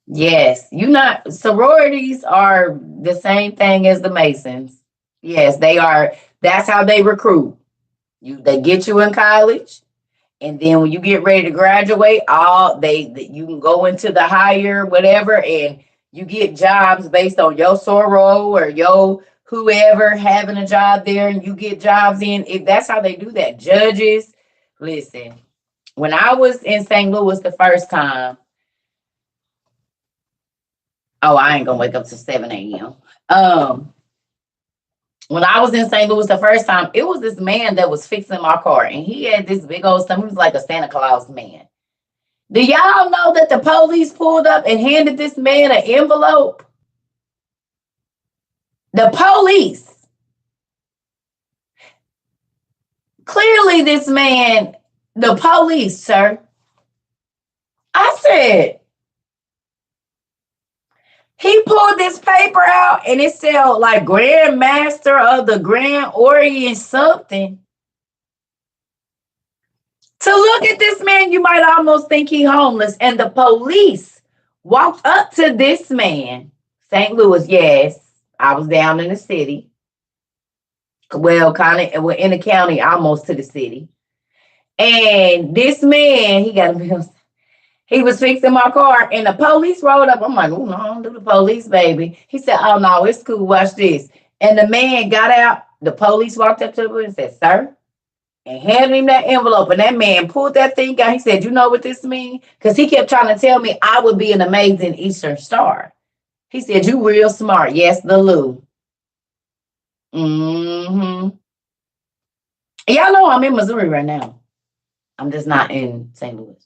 Yes. You not sororities are the same thing as the Masons. Yes, they are. That's how they recruit. They get you in college. And then when you get ready to graduate, you can go into the higher whatever, and you get jobs based on your soror or your whoever having a job there, and you get jobs in. If that's how they do that, judges. Listen, when I was in St. Louis the first time, oh, I ain't gonna wake up till 7 a.m. When I was in St. Louis the first time, it was this man that was fixing my car, and he had this big old stomach. He was like a Santa Claus man. Do y'all know that the police pulled up and handed this man an envelope? The police. Clearly, this man, the police, sir. I said, he pulled this paper out and it said like Grand Master of the Grand Orient something. To look at this man, you might almost think he homeless. And the police walked up to this man. St. Louis, yes. I was down in the city. Well, kind of in the county, almost to the city. And this man, he was fixing my car, and the police rolled up. I'm like, oh no, don't do the police, baby. He said, oh no, it's cool. Watch this. And the man got out. The police walked up to him and said, sir, and handed him that envelope. And that man pulled that thing out. He said, you know what this means? Because he kept trying to tell me I would be an amazing Eastern Star. He said, you real smart. Yes, the Lou. Mm-hmm. Y'all know I'm in Missouri right now. I'm just not in St. Louis.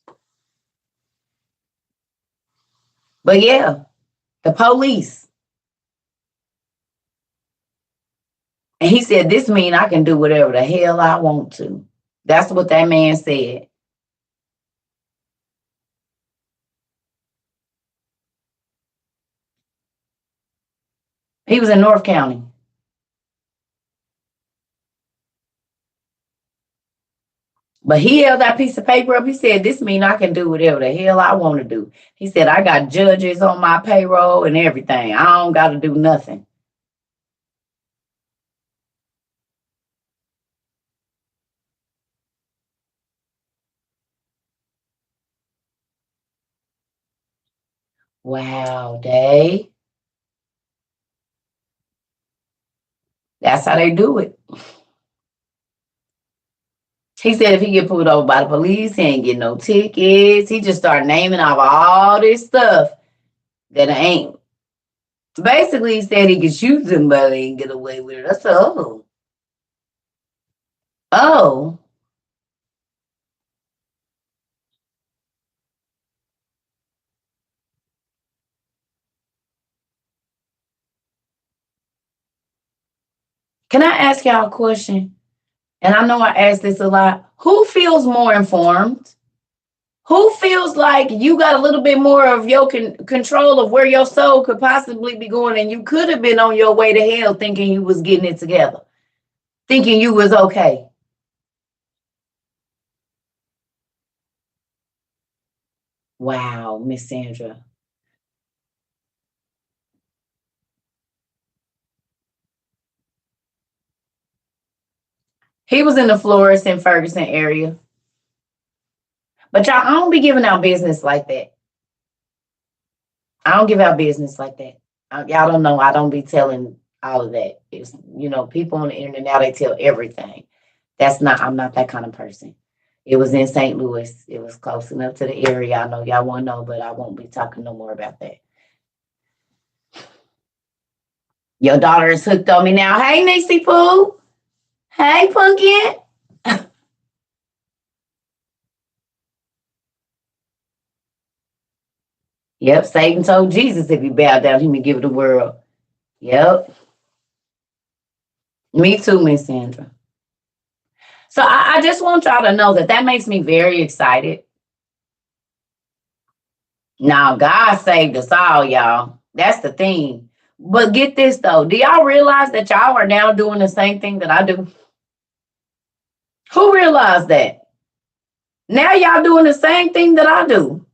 But yeah, the police. And he said, this mean I can do whatever the hell I want to. That's what that man said. He was in North County. But he held that piece of paper up. He said, this mean I can do whatever the hell I want to do. He said, I got judges on my payroll and everything. I don't got to do nothing. Wow, Day. That's how they do it. He said if he get pulled over by the police, he ain't get no tickets. He just started naming off all this stuff that ain't. Basically, he said he could shoot somebody and get away with it. I said, oh. Oh. Can I ask y'all a question? And I know I ask this a lot. Who feels more informed? Who feels like you got a little bit more of your control of where your soul could possibly be going, and you could have been on your way to hell thinking you was getting it together, thinking you was okay? Wow, Miss Sandra. He was in the Florissant and Ferguson area. But y'all, I don't be giving out business like that. I don't give out business like that. Y'all don't know. I don't be telling all of that. It's, people on the internet now, they tell everything. I'm not that kind of person. It was in St. Louis. It was close enough to the area. I know y'all want to know, but I won't be talking no more about that. Your daughter is hooked on me now. Hey, Nixie Pooh. Hey, Pumpkin. Yep, Satan told Jesus if he bowed down, he would give the world. Yep. Me too, Miss Sandra. So I just want y'all to know that makes me very excited. Now, God saved us all, y'all. That's the thing. But get this, though. Do y'all realize that y'all are now doing the same thing that I do? Who realized that? Now y'all doing the same thing that I do.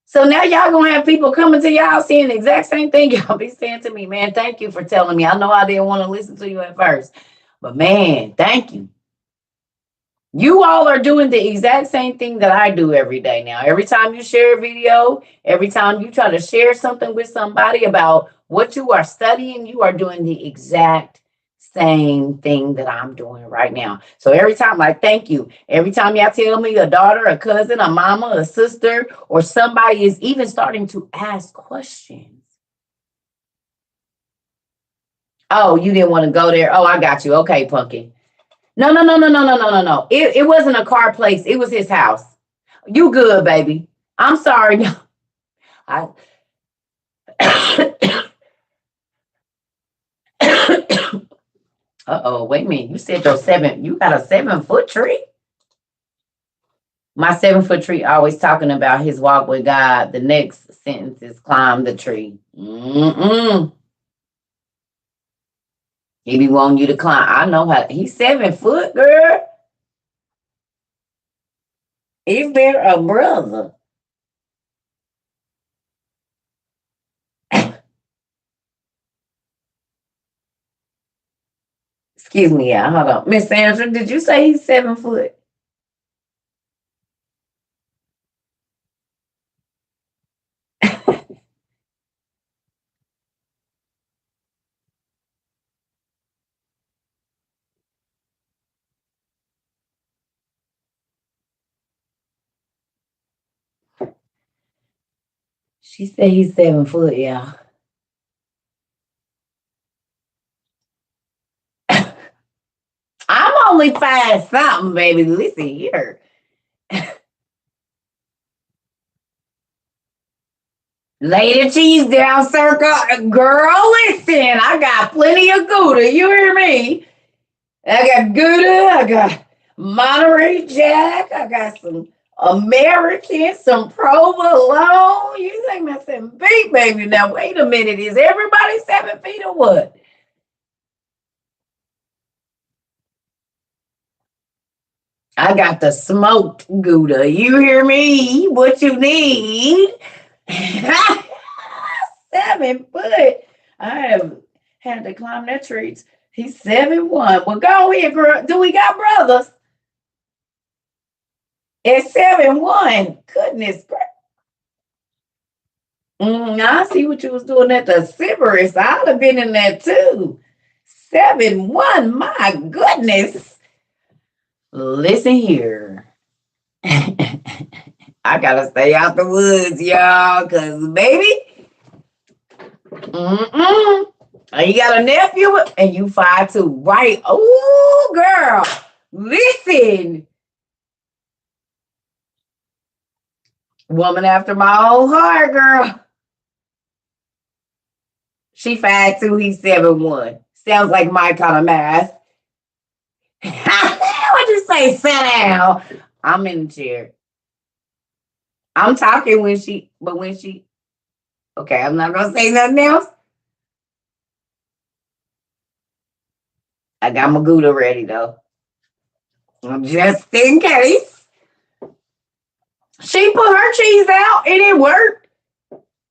So now y'all gonna have people coming to y'all saying the exact same thing y'all be saying to me. Man, thank you for telling me. I know I didn't want to listen to you at first. But man, thank you. You all are doing the exact same thing that I do every day now. Every time you share a video, every time you try to share something with somebody about what you are studying, you are doing the exact same thing that I'm doing right now. So every time, like, thank you. Every time y'all tell me a daughter, a cousin, a mama, a sister, or somebody is even starting to ask questions. Oh, you didn't want to go there? Oh, I got you. Okay, Pumpkin. No, no, no, no, no, no, no, no, no. It wasn't a car place. It was his house. You good, baby. I'm sorry. I Uh-oh, wait a minute. You said you got a 7-foot tree? My 7-foot tree always talking about his walk with God. The next sentence is climb the tree. Mm-mm. He be wanting you to climb. I know how. He's 7 foot, girl. Is there a brother? Excuse me, y'all. Hold on. Miss Sandra, did you say he's 7 foot? She said he's 7 foot, y'all. I'm only 5 something, baby. Listen here. Lay the cheese down, circle. Girl, listen. I got plenty of Gouda. You hear me? I got Gouda. I got Monterey Jack. I got some American, some provolone. You think that's 7 feet, baby? Now, wait a minute. Is everybody 7 feet or what? I got the smoked Gouda. You hear me? What you need? 7 foot. I have had to climb that tree. He's 7'1". Well, go ahead, girl. Do we got brothers? It's 7'1". Goodness gracious. I see what you was doing at the Sybaris. I'd have been in there too. 7'1". My goodness. Listen here. I gotta stay out the woods, y'all, cause baby. You got a nephew and you 5'2", right? Oh, girl, listen. Woman after my own heart, girl. She 5'2", he's 7'1". Sounds like my kind of math. What'd you say? Sit down. I'm in the chair. I'm talking when she. Okay, I'm not gonna say nothing else. I got my Gouda ready though. Just in case. She put her cheese out and it worked.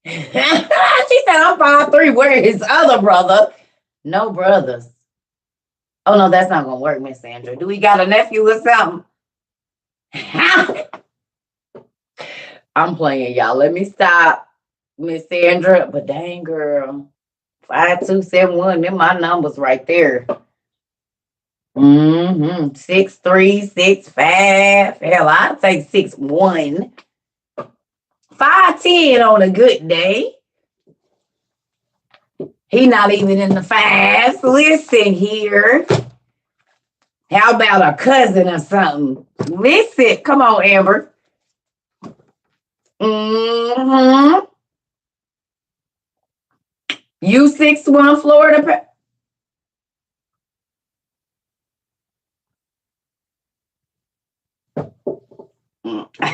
She said, I'm 5'3". Where is his other brother? No brothers. Oh no, that's not gonna work, Miss Sandra. Do we got a nephew or something? I'm playing, y'all. Let me stop, Miss Sandra. But dang, girl, 5271. Them my numbers right there. 6365. Hell, I'll take 61. 510 on a good day. He not even in the fives. Listen here. How about a cousin or something? Listen, come on, Amber. U61 Florida.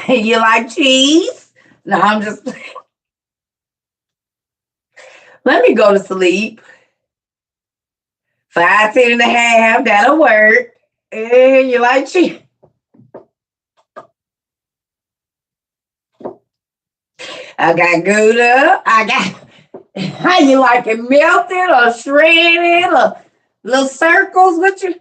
You like cheese? No, I'm just. Let me go to sleep. 510 and a half. That'll work. And you like cheese? I got Gouda. I got. How you like it melted or shredded or little circles with you?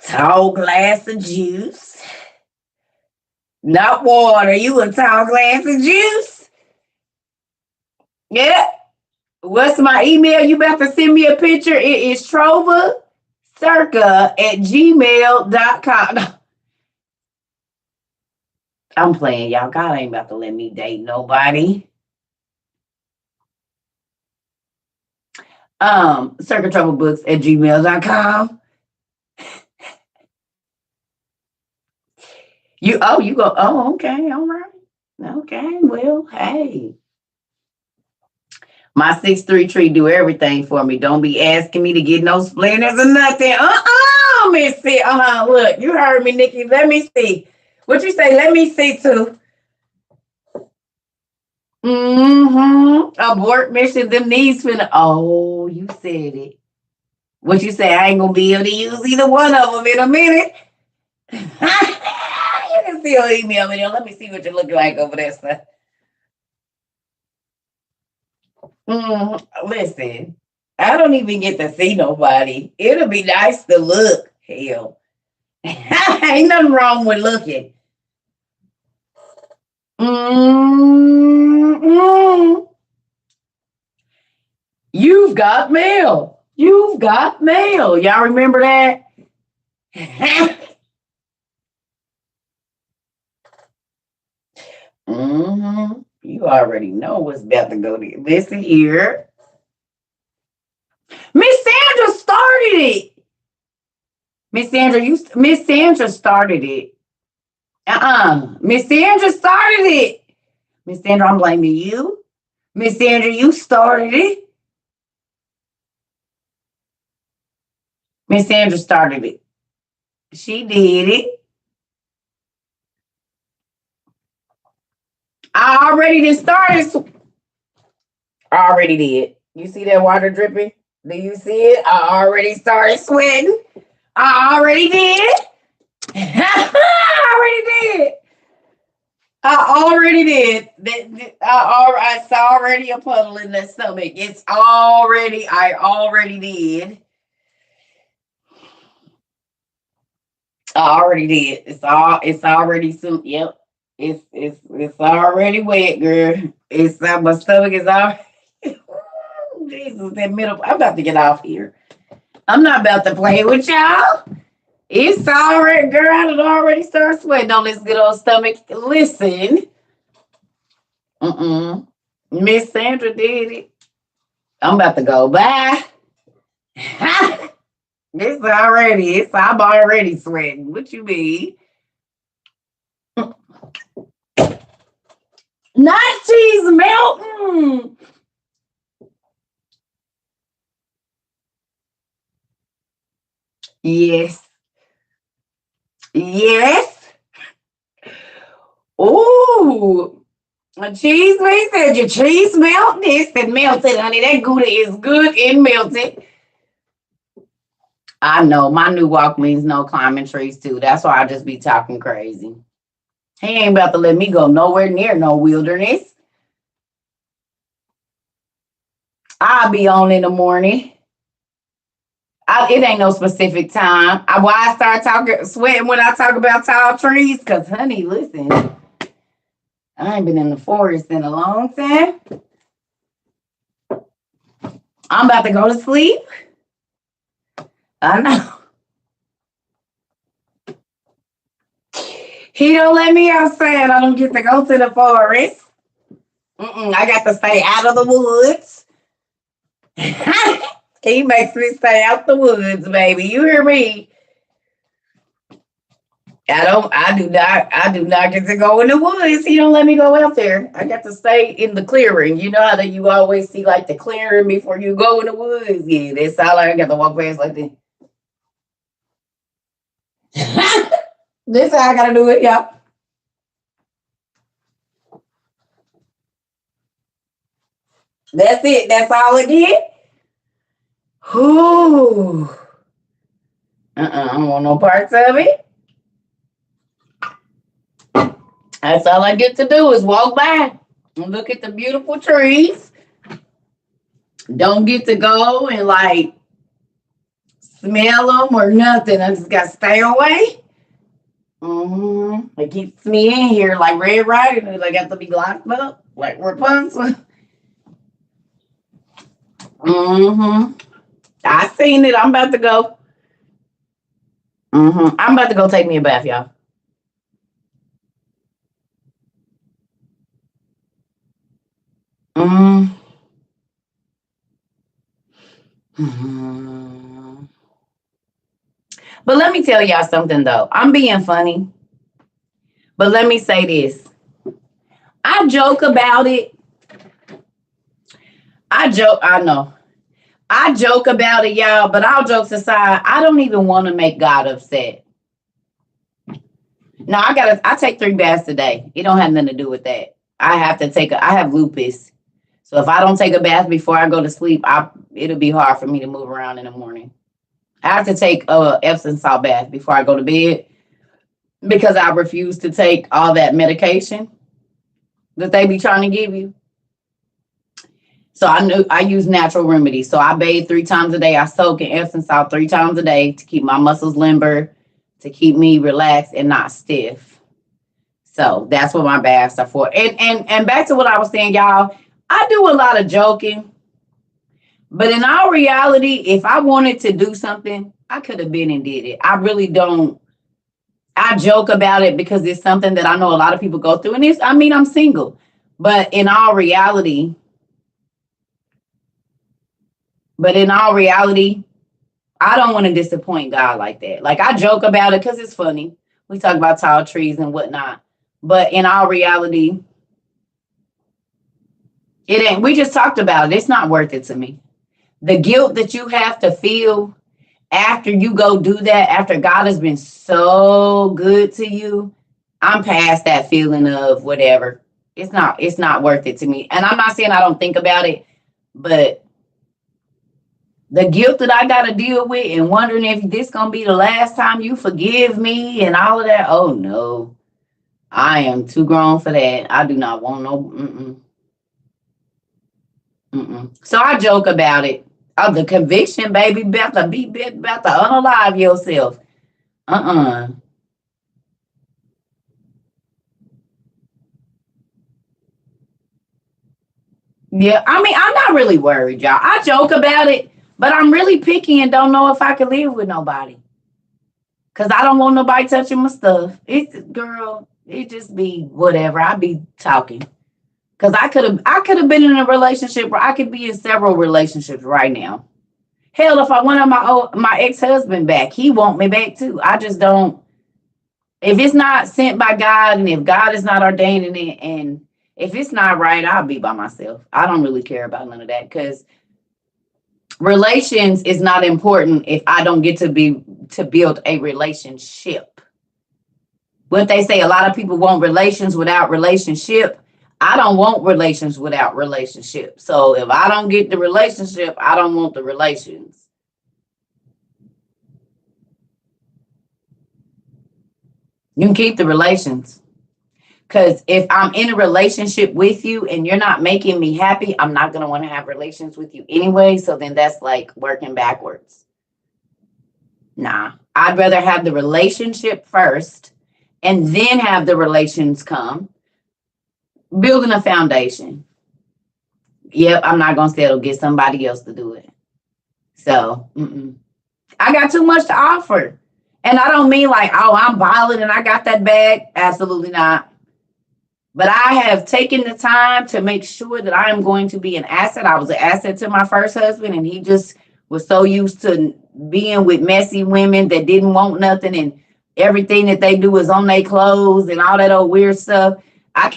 Tall glass of juice. Not water. You a tall glass of juice? Yeah. What's my email? You about to send me a picture? It is trovacerca@gmail.com. I'm playing, y'all. God ain't about to let me date nobody. circatroublebooks@gmail.com. You go, oh, okay, all right. Okay, well, hey. My 6'3" tree do everything for me. Don't be asking me to get no splinters or nothing. Missy. Look, you heard me, Nikki. Let me see. What you say? Let me see too. Abort mission. Them knees finna. Oh, you said it. What you say? I ain't gonna be able to use either one of them in a minute. You can still email me. Let me see what you look like over there, son. Listen, I don't even get to see nobody. It'll be nice to look. Hell, ain't nothing wrong with looking. You've got mail. You've got mail. Y'all remember that? You already know what's about to go there. Listen here. Miss Sandra started it. Miss Sandra started it. Miss Sandra started it. Miss Sandra, I'm blaming you. Miss Sandra, you started it. Miss Sandra started it. She did it. I already did started. I already did. You see that water dripping? Do you see it? I already started sweating. I already did. I already did. I already did. It's already a puddle in the stomach. I already did. I already did. It's already some, yep. It's already wet, girl. My stomach is already. Jesus, that middle. I'm about to get off here. I'm not about to play with y'all. It's already, girl. I done already started sweating on this good old stomach. Listen. Miss Sandra did it. I'm about to go. Bye. I'm already sweating. What you mean? Not cheese melting. Yes. Yes. Ooh. A cheese man said your cheese melt. This and melted, honey. That Gouda is good and melted. I know my new walk means no climbing trees too. That's why I just be talking crazy. He ain't about to let me go nowhere near no wilderness. I'll be on in the morning. It ain't no specific time. Why I start talking, sweating when I talk about tall trees? Because, honey, listen, I ain't been in the forest in a long time. I'm about to go to sleep. I know. He don't let me outside. I don't get to go to the forest. I got to stay out of the woods. He makes me stay out the woods, baby. You hear me? I do not get to go in the woods. He don't let me go out there. I got to stay in the clearing. You know how that you always see like the clearing before you go in the woods? Yeah, that's all I got to walk past like that. This how I gotta do it, y'all. That's it. That's all it did. Ooh. I don't want no parts of it. That's all I get to do is walk by and look at the beautiful trees. Don't get to go and like smell them or nothing. I just got to stay away. It keeps me in here like Red Riding Hood. I got to be locked up like Rapunzel. I seen it. I'm about to go. I'm about to go take me a bath, y'all. Mm-hmm. But let me tell y'all something though. I'm being funny. But let me say this. I joke about it. I know. I joke about it, y'all, but all jokes aside, I don't even want to make God upset. No, I take 3 baths a day. It don't have nothing to do with that. I have lupus. So if I don't take a bath before I go to sleep, it'll be hard for me to move around in the morning. I have to take a Epsom salt bath before I go to bed because I refuse to take all that medication that they be trying to give you. So I use natural remedies. So I bathe 3 times a day. I soak in Epsom salt 3 times a day to keep my muscles limber, to keep me relaxed and not stiff. So that's what my baths are for. And back to what I was saying, y'all, I do a lot of joking. But in all reality, if I wanted to do something, I could have been and did it. I really don't. I joke about it because it's something that I know a lot of people go through. And I'm single. But in all reality, I don't want to disappoint God like that. Like I joke about it because it's funny. We talk about tall trees and whatnot. But in all reality, it ain't. We just talked about it. It's not worth it to me. The guilt that you have to feel after you go do that, after God has been so good to you, I'm past that feeling of whatever. It's not worth it to me. And I'm not saying I don't think about it, but the guilt that I got to deal with and wondering if this going to be the last time you forgive me and all of that. Oh, no. I am too grown for that. I do not want no. So I joke about it. Oh, the conviction, baby, about to unalive yourself. Yeah, I'm not really worried, y'all. I joke about it, but I'm really picky and don't know if I can live with nobody. Cause I don't want nobody touching my stuff. It just be whatever. I be talking. Cause I could have been in a relationship where I could be in several relationships right now. Hell, if I wanted my ex-husband back, he want me back too. I just don't. If it's not sent by God, and if God is not ordaining it, and if it's not right, I'll be by myself. I don't really care about none of that because relations is not important if I don't get to build a relationship. What they say, a lot of people want relations without relationship. I don't want relations without relationship. So if I don't get the relationship, I don't want the relations. You can keep the relations. Because if I'm in a relationship with you and you're not making me happy, I'm not going to want to have relations with you anyway. So then that's like working backwards. Nah, I'd rather have the relationship first and then have the relations come, building a foundation. Yep, I'm not going to settle, get somebody else to do it. So, I got too much to offer. And I don't mean like, oh, I'm violent and I got that bag. Absolutely not. But I have taken the time to make sure that I am going to be an asset. I was an asset to my first husband, and he just was so used to being with messy women that didn't want nothing, and everything that they do is on their clothes and all that old weird stuff. I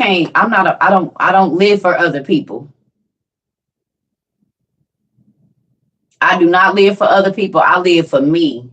don't live for other people. I do not live for other people. I live for me.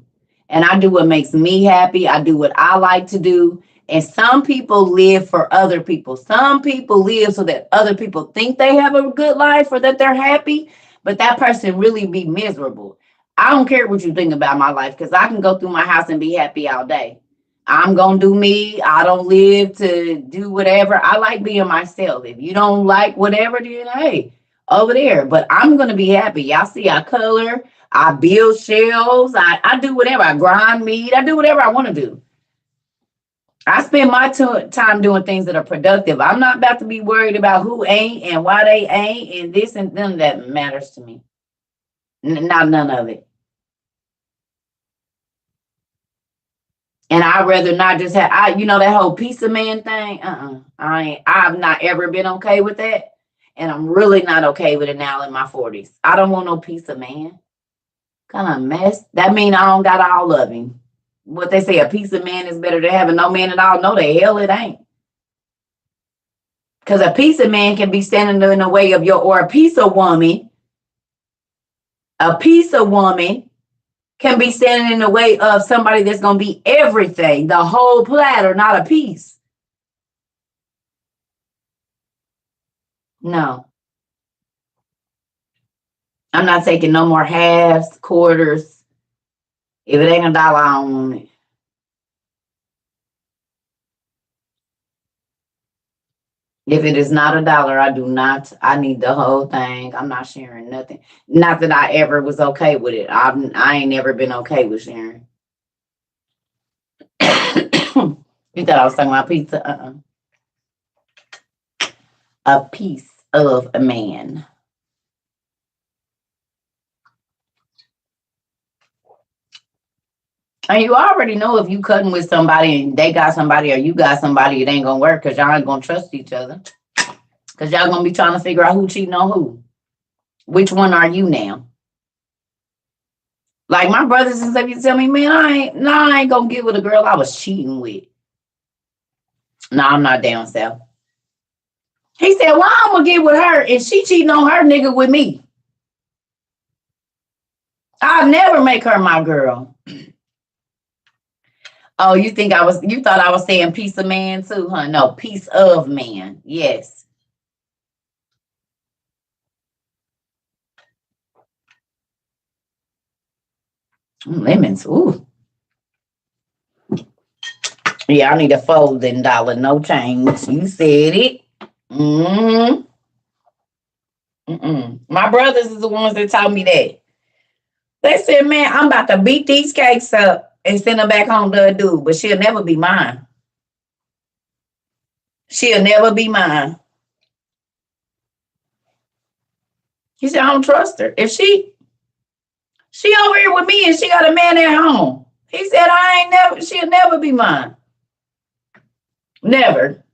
And I do what makes me happy. I do what I like to do. And some people live for other people. Some people live so that other people think they have a good life or that they're happy, but that person really be miserable. I don't care what you think about my life, because I can go through my house and be happy all day. I'm going to do me. I don't live to do whatever. I like being myself. If you don't like whatever, then hey, over there. But I'm going to be happy. Y'all see, I color, I build shelves, I do whatever. I grind meat. I do whatever I want to do. I spend my time doing things that are productive. I'm not about to be worried about who ain't and why they ain't and this and none of that matters to me. Not none of it. And I'd rather not just have, that whole piece of man thing. I've not ever been okay with that. And I'm really not okay with it now in my 40s. I don't want no piece of man. Kind of mess. That mean I don't got all of him. What they say, a piece of man is better than having no man at all. No, the hell it ain't. Because a piece of man can be standing in the way of or a piece of woman. A piece of woman can be standing in the way of somebody that's going to be everything, the whole platter, not a piece. No. I'm not taking no more halves, quarters. If it ain't $1, I don't want it. If it is not $1, I do not. I need the whole thing. I'm not sharing nothing. Not that I ever was okay with it. I ain't never been okay with sharing. You thought I was talking about pizza? A piece of a man. And you already know if you cutting with somebody and they got somebody or you got somebody, it ain't gonna work because y'all ain't gonna trust each other. Because y'all gonna be trying to figure out who cheating on who. Which one are you now? Like my brothers and stuff, you tell me, man, I ain't gonna get with a girl I was cheating with. No, I'm not down south. He said, well, I'm gonna get with her and she cheating on her nigga with me. I'll never make her my girl. Oh, you thought I was saying piece of man too, huh? No, piece of man. Yes. Lemons. Ooh. Yeah, I need a folding dollar, no change. You said it. My brothers is the ones that taught me that. They said, man, I'm about to beat these cakes up and send her back home to a dude, but she'll never be mine. She'll never be mine. He said, I don't trust her. If she over here with me and she got a man at home. He said, she'll never be mine. Never.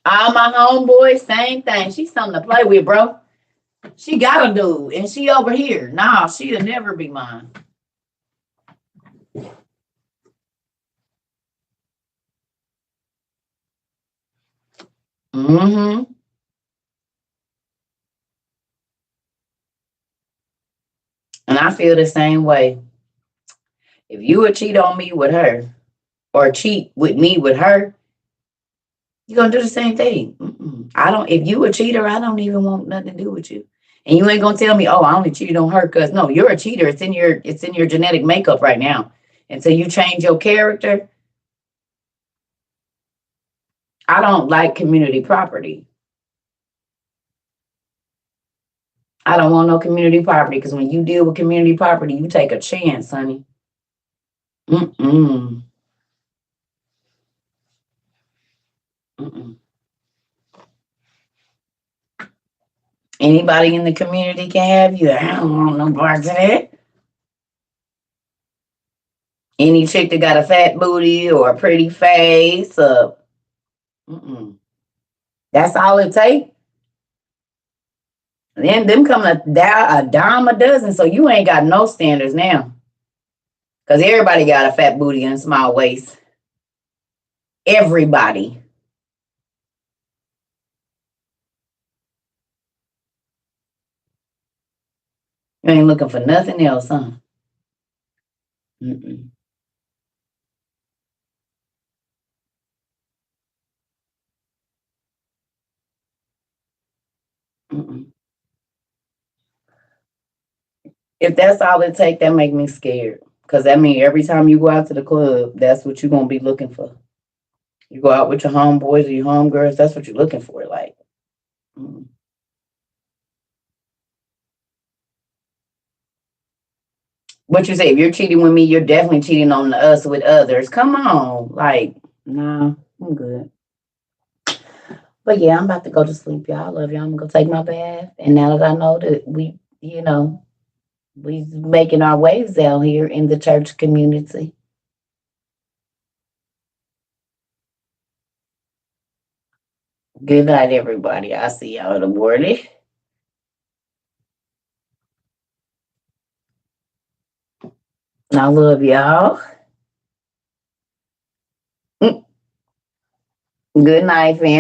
All my homeboys, same thing. She's something to play with, bro. She got a dude and she over here. Nah, she'll never be mine. And I feel the same way. If you would cheat on me with her or cheat with me with her, you're going to do the same thing. If you a cheater, I don't even want nothing to do with you. And you ain't going to tell me, oh, I only cheated on her because no, you're a cheater. It's in your genetic makeup right now. Until you change your character, I don't like community property. I don't want no community property because when you deal with community property, you take a chance, honey. Mm-mm. Mm-mm. Anybody in the community can have you. I don't want no parts of that. Any chick that got a fat booty or a pretty face, mm-mm. That's all it takes. Then them coming a dime a dozen, so you ain't got no standards now. Cause everybody got a fat booty and a small waist. Everybody. You ain't looking for nothing else, huh? Mm-mm. Mm-mm. If that's all it take, that make me scared. Cause that mean every time you go out to the club, that's what you're gonna be looking for. You go out with your homeboys or your homegirls, that's what you're looking for. Like, mm. What you say? If you're cheating with me, you're definitely cheating on us with others. Come on, like, nah, I'm good. But yeah, I'm about to go to sleep, y'all. I love y'all. I'm gonna go take my bath. And now that I know that we making our waves out here in the church community. Good night, everybody. I'll see y'all in the morning. I love y'all. Good night, fam.